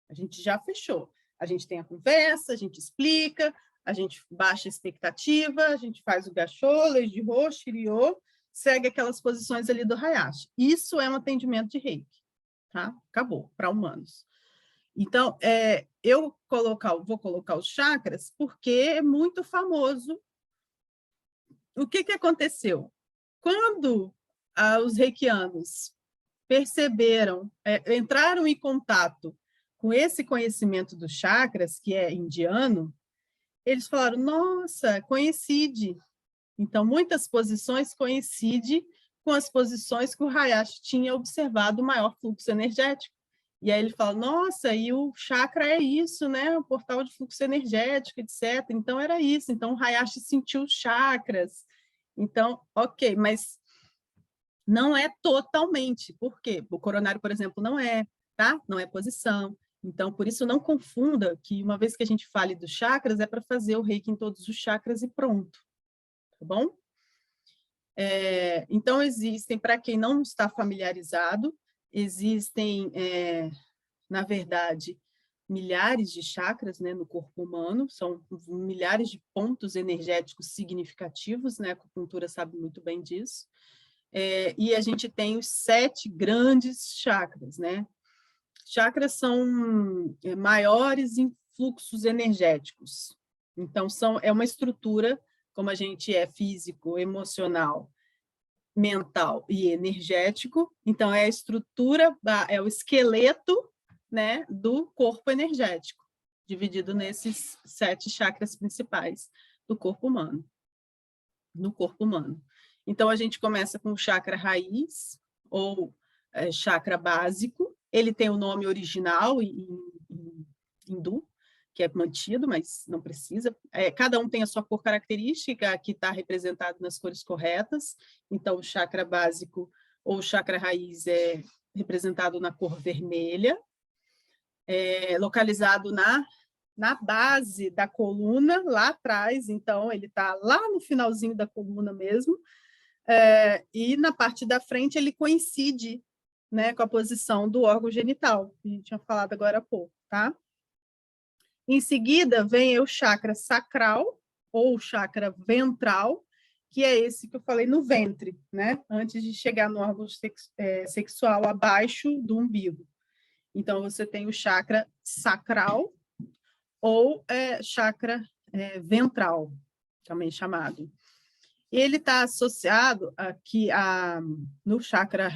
A: A gente já fechou. A gente tem a conversa, a gente explica, a gente baixa a expectativa, a gente faz o gachô, leijirô, shiryo, segue aquelas posições ali do Hayashi. Isso é um atendimento de reiki, tá? Acabou, para humanos. Então, eu vou colocar os chakras porque é muito famoso. O que aconteceu? Quando os reikianos perceberam, entraram em contato com esse conhecimento dos chakras, que é indiano, eles falaram, nossa, coincide. Então, muitas posições coincidem com as posições que o Hayashi tinha observado o maior fluxo energético. E aí ele fala, nossa, e o chakra é isso, né? O portal de fluxo energético, etc. Então, era isso. Então, o Hayashi sentiu os chakras. Então, ok, mas não é totalmente. Por quê? O coronário, por exemplo, não é, tá? Não é posição. Então, por isso, não confunda que uma vez que a gente fale dos chakras, é para fazer o reiki em todos os chakras e pronto. Tá bom? Então, existem, para quem não está familiarizado, existem, na verdade, milhares de chakras, né, no corpo humano, são milhares de pontos energéticos significativos, né? A acupuntura sabe muito bem disso. E a gente tem os 7 grandes chakras, né? Chakras são maiores em fluxos energéticos. Então, é uma estrutura, como a gente é físico, emocional, mental e energético. Então, é a estrutura, é o esqueleto, né, do corpo energético, dividido nesses 7 chakras principais do corpo humano, no corpo humano. Então, a gente começa com o chakra raiz, ou chakra básico. Ele tem o nome original em hindu, que é mantido, mas não precisa. Cada um tem a sua cor característica, que está representado nas cores corretas. Então, o chakra básico ou o chakra raiz é representado na cor vermelha, localizado na na base da coluna, lá atrás, então ele está lá no finalzinho da coluna mesmo, e na parte da frente ele coincide, né, com a posição do órgão genital, que a gente tinha falado agora há pouco, tá? Em seguida, vem o chakra sacral, ou chakra ventral, que é esse que eu falei no ventre, né? Antes de chegar no órgão sexual abaixo do umbigo. Então, você tem o chakra sacral, ou chakra ventral, também chamado. Ele está associado aqui no chakra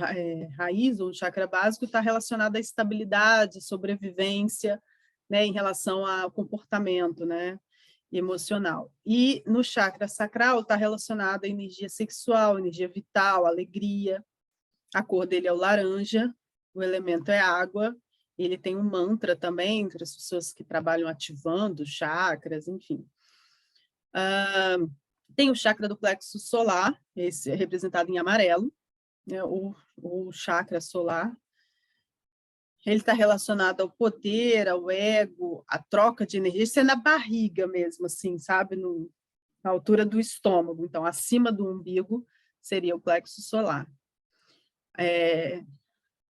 A: raiz, ou chakra básico, está relacionado à estabilidade, sobrevivência, né, em relação ao comportamento, né, emocional. E no chakra sacral está relacionado à energia sexual, energia vital, alegria. A cor dele é o laranja, o elemento é água. Ele tem um mantra também para as pessoas que trabalham ativando chakras, enfim. Tem o chakra do plexo solar, esse é representado em amarelo, né, o chakra solar. Ele está relacionado ao poder, ao ego, à troca de energia. Isso é na barriga mesmo, assim, sabe? Na altura do estômago. Então, acima do umbigo seria o plexo solar.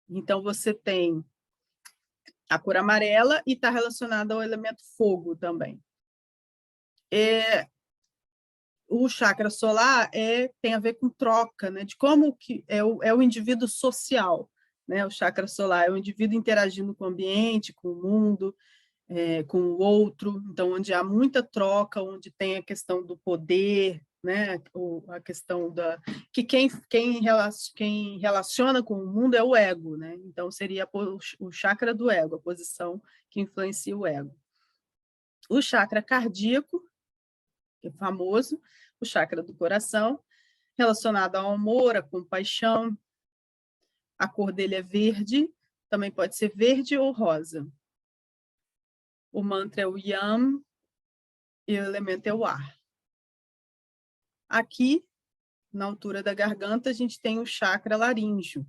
A: Então, você tem a cor amarela e está relacionado ao elemento fogo também. O chakra solar tem a ver com troca, né? De como que é o indivíduo social, né? O chakra solar é o indivíduo interagindo com o ambiente, com o mundo, com o outro, então onde há muita troca, onde tem a questão do poder, né? A questão que quem relaciona com o mundo é o ego, né? Então seria o chakra do ego, a posição que influencia o ego. O chakra cardíaco, que é famoso, o chakra do coração, relacionado ao amor, à compaixão. A cor dele é verde, também pode ser verde ou rosa. O mantra é o Yam e o elemento é o ar. Aqui, na altura da garganta, a gente tem o chakra laríngeo,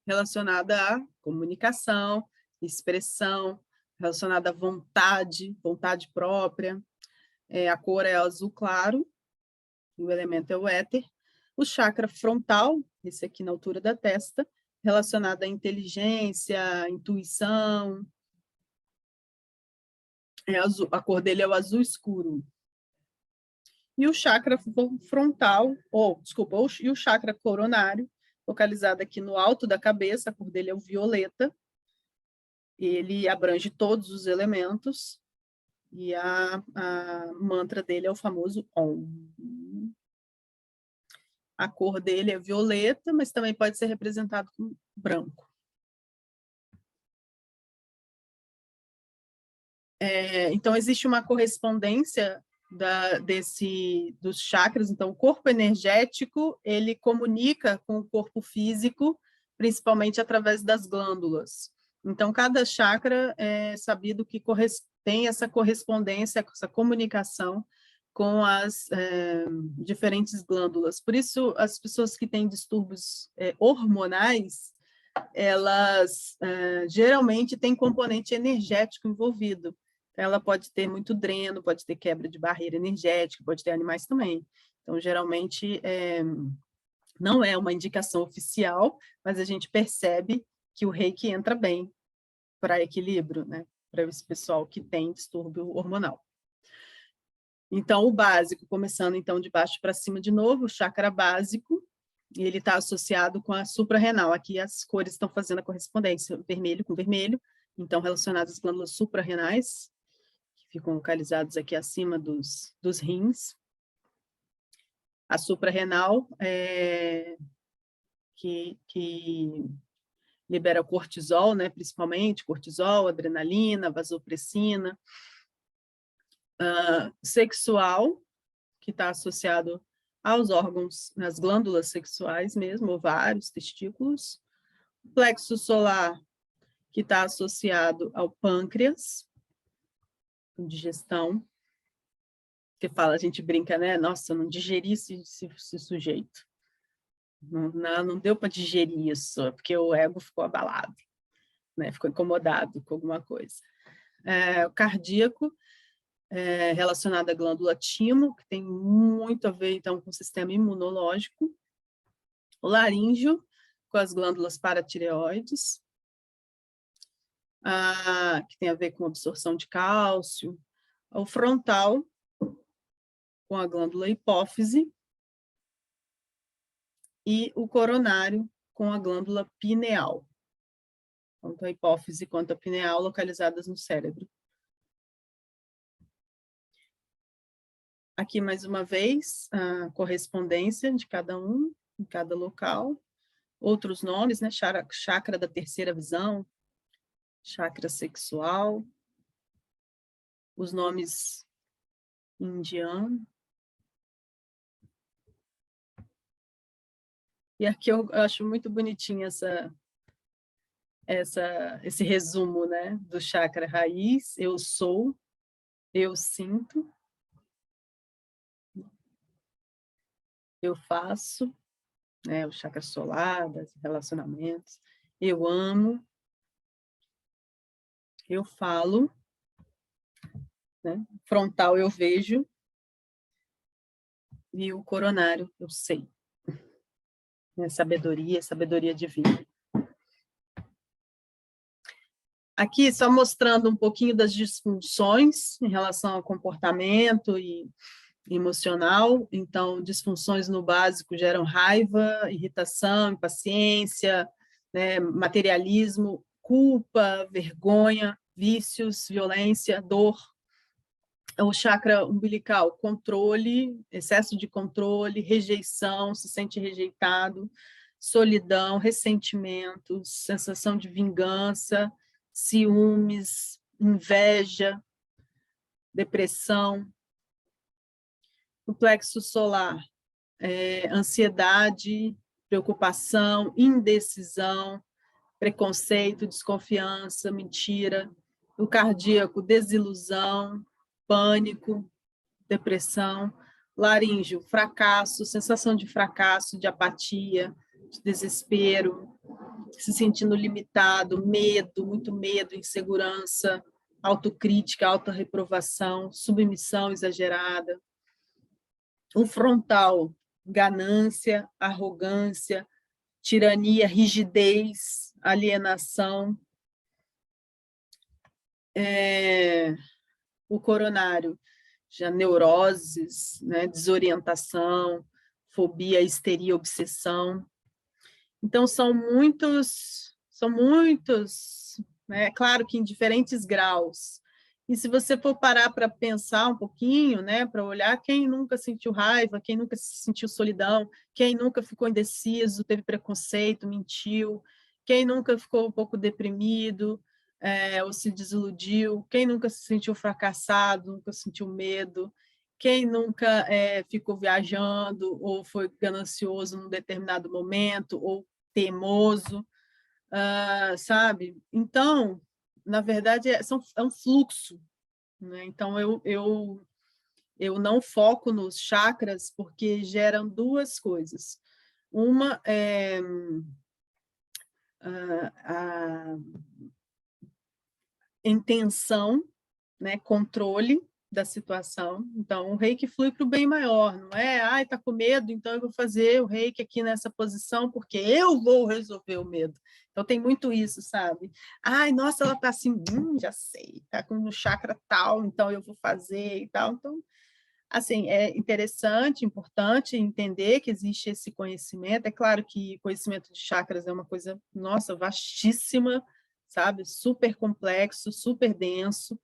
A: relacionado à comunicação, expressão, relacionado à vontade própria. A cor é azul claro, o elemento é o éter. O chakra frontal, esse aqui na altura da testa, relacionado à inteligência, intuição. Azul, a cor dele é o azul escuro. E o chakra frontal, e o chakra coronário, localizado aqui no alto da cabeça, a cor dele é o violeta. Ele abrange todos os elementos. E a mantra dele é o famoso Om. A cor dele é violeta, mas também pode ser representado com branco. Então, existe uma correspondência dos chakras. Então, o corpo energético, ele comunica com o corpo físico, principalmente através das glândulas. Então, cada chakra é sabido que tem essa correspondência, essa comunicação com as diferentes glândulas. Por isso, as pessoas que têm distúrbios hormonais, elas geralmente têm componente energético envolvido. Ela pode ter muito dreno, pode ter quebra de barreira energética, pode ter animais também. Então, geralmente, não é uma indicação oficial, mas a gente percebe que o reiki entra bem para equilíbrio, né? Para esse pessoal que tem distúrbio hormonal. Então, o básico, começando então de baixo para cima de novo, o chakra básico, e ele está associado com a suprarrenal. Aqui as cores estão fazendo a correspondência, vermelho com vermelho, então relacionadas às glândulas suprarrenais, que ficam localizadas aqui acima dos rins. A suprarrenal que libera cortisol, né, principalmente cortisol, adrenalina, vasopressina. Sexual, que está associado aos órgãos, nas glândulas sexuais mesmo, ovários, testículos. Plexo solar, que está associado ao pâncreas, com digestão. Que fala, a gente brinca, né? Nossa, eu não digeri esse sujeito. Não deu para digerir isso, porque o ego ficou abalado, né? Ficou incomodado com alguma coisa. O cardíaco, relacionado à glândula timo, que tem muito a ver, então, com o sistema imunológico. O laríngeo, com as glândulas paratireoides, que tem a ver com absorção de cálcio. O frontal, com a glândula hipófise. E o coronário, com a glândula pineal. Tanto a hipófise quanto a pineal localizadas no cérebro. Aqui, mais uma vez, a correspondência de cada um, em cada local. Outros nomes, né? Chakra da terceira visão, chakra sexual, os nomes indianos. E aqui eu acho muito bonitinho esse resumo, né? Do chakra raiz, eu sou, eu sinto, eu faço, né, o chakra solar, dos relacionamentos, eu amo, eu falo, né, frontal eu vejo, e o coronário eu sei, né, sabedoria divina. Aqui, só mostrando um pouquinho das disfunções em relação ao comportamento e emocional. Então, disfunções no básico geram raiva, irritação, impaciência, né, materialismo, culpa, vergonha, vícios, violência, dor. O chakra umbilical, controle, excesso de controle, rejeição, se sente rejeitado, solidão, ressentimentos, sensação de vingança, ciúmes, inveja, depressão. O plexo solar, ansiedade, preocupação, indecisão, preconceito, desconfiança, mentira. O cardíaco, desilusão, pânico, depressão. Laríngeo, fracasso, sensação de fracasso, de apatia, de desespero, se sentindo limitado, medo, muito medo, insegurança, autocrítica, autorreprovação, submissão exagerada. O frontal, ganância, arrogância, tirania, rigidez, alienação. O coronário, já neuroses, né, desorientação, fobia, histeria, obsessão. Então, são muitos, né, claro que em diferentes graus. E se você for parar para pensar um pouquinho, né, para olhar quem nunca sentiu raiva, quem nunca sentiu solidão, quem nunca ficou indeciso, teve preconceito, mentiu, quem nunca ficou um pouco deprimido, ou se desiludiu, quem nunca se sentiu fracassado, nunca sentiu medo, quem nunca ficou viajando ou foi ganancioso num determinado momento, ou teimoso, sabe? Então, na verdade, é um fluxo, né? Então, eu não foco nos chakras porque geram duas coisas. Uma é a intenção, né? Controle da situação. Então, o reiki flui para o bem maior, não é? Ai, tá com medo, então eu vou fazer o reiki aqui nessa posição porque eu vou resolver o medo. Então, tem muito isso, sabe? Ai, nossa, ela tá assim, já sei, tá com um chakra tal, então eu vou fazer e tal. Então, assim, é interessante, importante entender que existe esse conhecimento. É claro que conhecimento de chakras é uma coisa, nossa, vastíssima, sabe? Super complexo, super denso.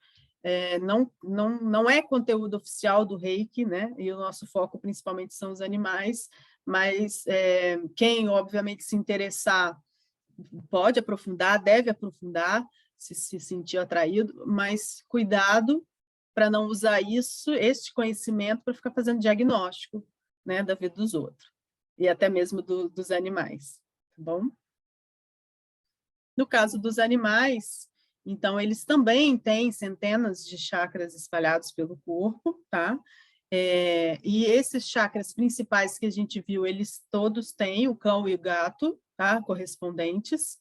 A: Não é conteúdo oficial do Reiki, né? E o nosso foco principalmente são os animais, mas quem, obviamente, se interessar pode aprofundar, deve aprofundar, se sentir atraído, mas cuidado para não usar este conhecimento para ficar fazendo diagnóstico, né, da vida dos outros, e até mesmo dos animais, tá bom? No caso dos animais, então, eles também têm centenas de chakras espalhados pelo corpo, tá? E esses chakras principais que a gente viu, eles todos têm, o cão e o gato, tá? Correspondentes.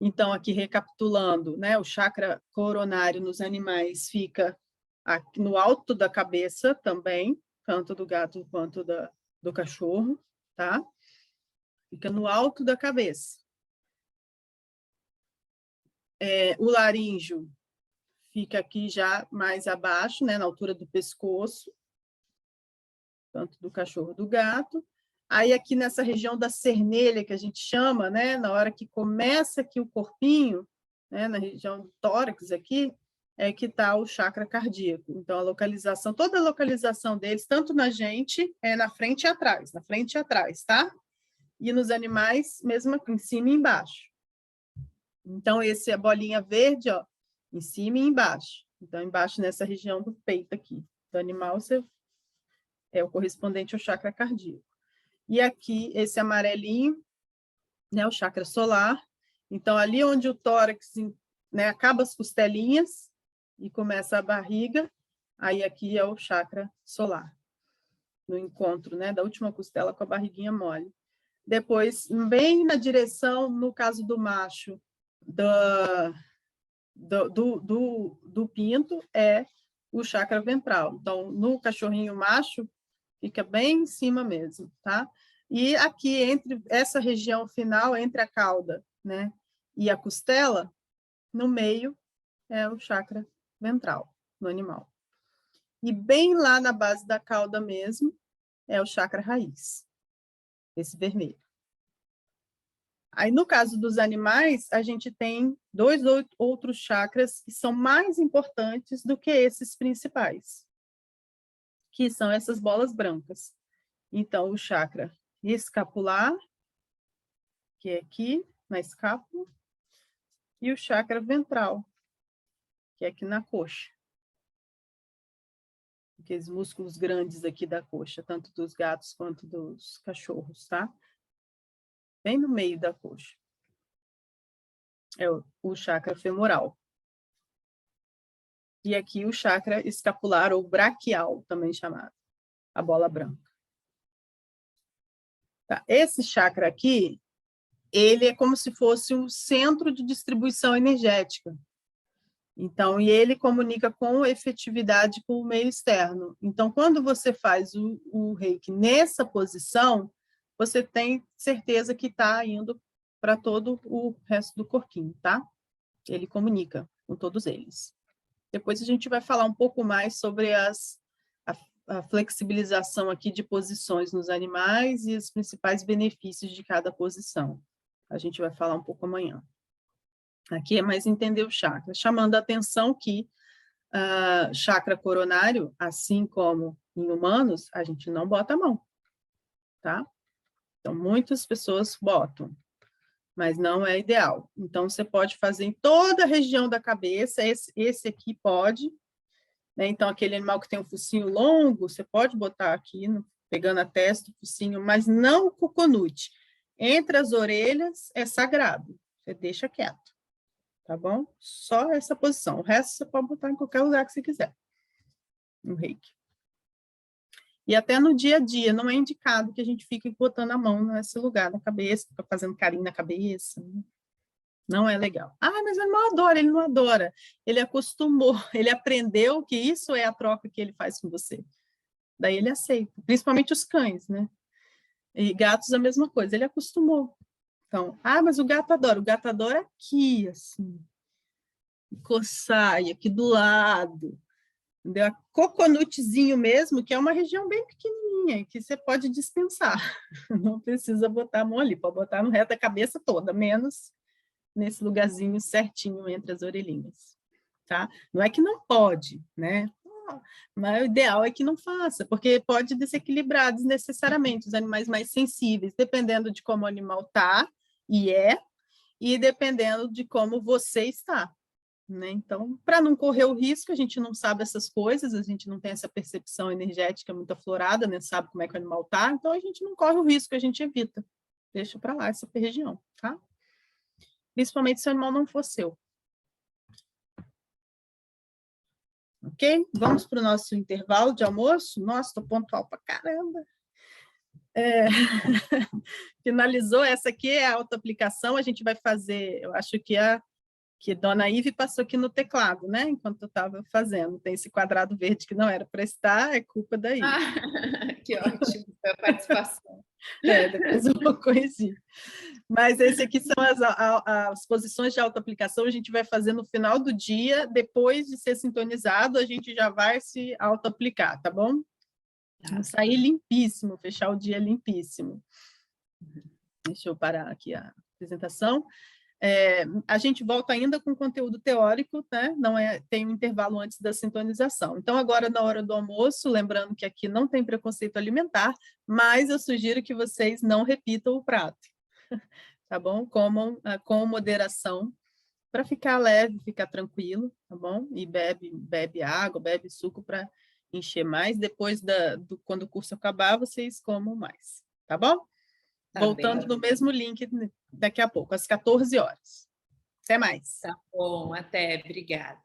A: Então, aqui recapitulando, né, o chakra coronário nos animais fica aqui no alto da cabeça também, tanto do gato quanto do cachorro, tá? Fica no alto da cabeça. O laríngeo fica aqui já mais abaixo, né, na altura do pescoço, tanto do cachorro do gato. Aí aqui nessa região da cernelha, que a gente chama, né, na hora que começa aqui o corpinho, né, na região do tórax aqui, é que está o chakra cardíaco. Então, a localização, toda a localização deles, tanto na gente, é na frente e atrás, tá? E nos animais, mesmo aqui, em cima e embaixo. Então, esse é a bolinha verde, ó, em cima e embaixo. Então, embaixo nessa região do peito aqui. Do animal, é o correspondente ao chakra cardíaco. E aqui, esse amarelinho, né, o chakra solar. Então, ali onde o tórax, né, acaba as costelinhas e começa a barriga, aí aqui é o chakra solar, no encontro, né, da última costela com a barriguinha mole. Depois, bem na direção, no caso do macho, do pinto, é o chakra ventral. Então, no cachorrinho macho, fica bem em cima mesmo, tá? E aqui, entre essa região final, entre a cauda, né, e a costela, no meio, é o chakra ventral no animal. E bem lá na base da cauda mesmo, é o chakra raiz, esse vermelho. Aí, no caso dos animais, a gente tem 2 outros chakras que são mais importantes do que esses principais, que são essas bolas brancas. Então, o chakra escapular, que é aqui na escápula, e o chakra ventral, que é aqui na coxa. Aqueles músculos grandes aqui da coxa, tanto dos gatos quanto dos cachorros, tá? Bem no meio da coxa. É o chakra femoral. E aqui o chakra escapular, ou braquial, também chamado, a bola branca. Tá? Esse chakra aqui, ele é como se fosse um centro de distribuição energética. Então, e ele comunica com efetividade com o meio externo. Então, quando você faz o reiki nessa posição, você tem certeza que está indo para todo o resto do corpinho, tá? Ele comunica com todos eles. Depois a gente vai falar um pouco mais sobre a flexibilização aqui de posições nos animais e os principais benefícios de cada posição. A gente vai falar um pouco amanhã. Aqui é mais entender o chakra, chamando a atenção que chakra coronário, assim como em humanos, a gente não bota a mão, tá? Então, muitas pessoas botam, mas não é ideal. Então, você pode fazer em toda a região da cabeça, esse aqui pode, né? Então, aquele animal que tem um focinho longo, você pode botar aqui, pegando a testa, o focinho, mas não o coconute. Entre as orelhas é sagrado, você deixa quieto. Tá bom? Só essa posição. O resto você pode botar em qualquer lugar que você quiser. No reiki. E até no dia a dia, não é indicado que a gente fique botando a mão nesse lugar, na cabeça, fica fazendo carinho na cabeça. Não é legal. Ah, mas ele não adora, ele não adora. Ele acostumou, ele aprendeu que isso é a troca que ele faz com você. Daí ele aceita. Principalmente os cães, né? E gatos a mesma coisa, ele acostumou. Então, mas o gato adora aqui, assim. Coçar aqui do lado, entendeu? A coconutezinho mesmo, que é uma região bem pequenininha, que você pode dispensar, não precisa botar a mão ali, pode botar no reto da cabeça toda, menos nesse lugarzinho certinho entre as orelhinhas, tá? Não é que não pode, né? Mas o ideal é que não faça, porque pode desequilibrar desnecessariamente os animais mais sensíveis, dependendo de como o animal está e dependendo de como você está. Né? Então, para não correr o risco, a gente não sabe essas coisas, a gente não tem essa percepção energética muito aflorada, né? Sabe como é que o animal está, então a gente não corre o risco, a gente evita. Deixa para lá essa região, tá? Principalmente se o animal não for seu. Ok? Vamos para o nosso intervalo de almoço? Nossa, estou pontual para caramba. Finalizou, essa aqui é a autoaplicação, a gente vai fazer, eu acho que Dona Ive passou aqui no teclado, né? Enquanto eu estava fazendo. Tem esse quadrado verde que não era para estar, é culpa da Ive.
B: Que ótimo, a participação.
A: Depois eu vou corrigir. Mas esse aqui são as posições de autoaplicação, a gente vai fazer no final do dia, depois de ser sintonizado, a gente já vai se autoaplicar, tá bom? Vamos sair limpíssimo, fechar o dia limpíssimo. Deixa eu parar aqui a apresentação. A gente volta ainda com conteúdo teórico, né? Tem um intervalo antes da sintonização. Então, agora, na hora do almoço, lembrando que aqui não tem preconceito alimentar, mas eu sugiro que vocês não repitam o prato, tá bom? Comam com moderação, para ficar leve, ficar tranquilo, tá bom? E bebe água, bebe suco para encher mais. Depois, quando o curso acabar, vocês comam mais, tá bom?
B: Tá
A: Voltando
B: bem.
A: no mesmo link daqui a pouco, às 14 horas. Até mais.
B: Tá bom, até, obrigada.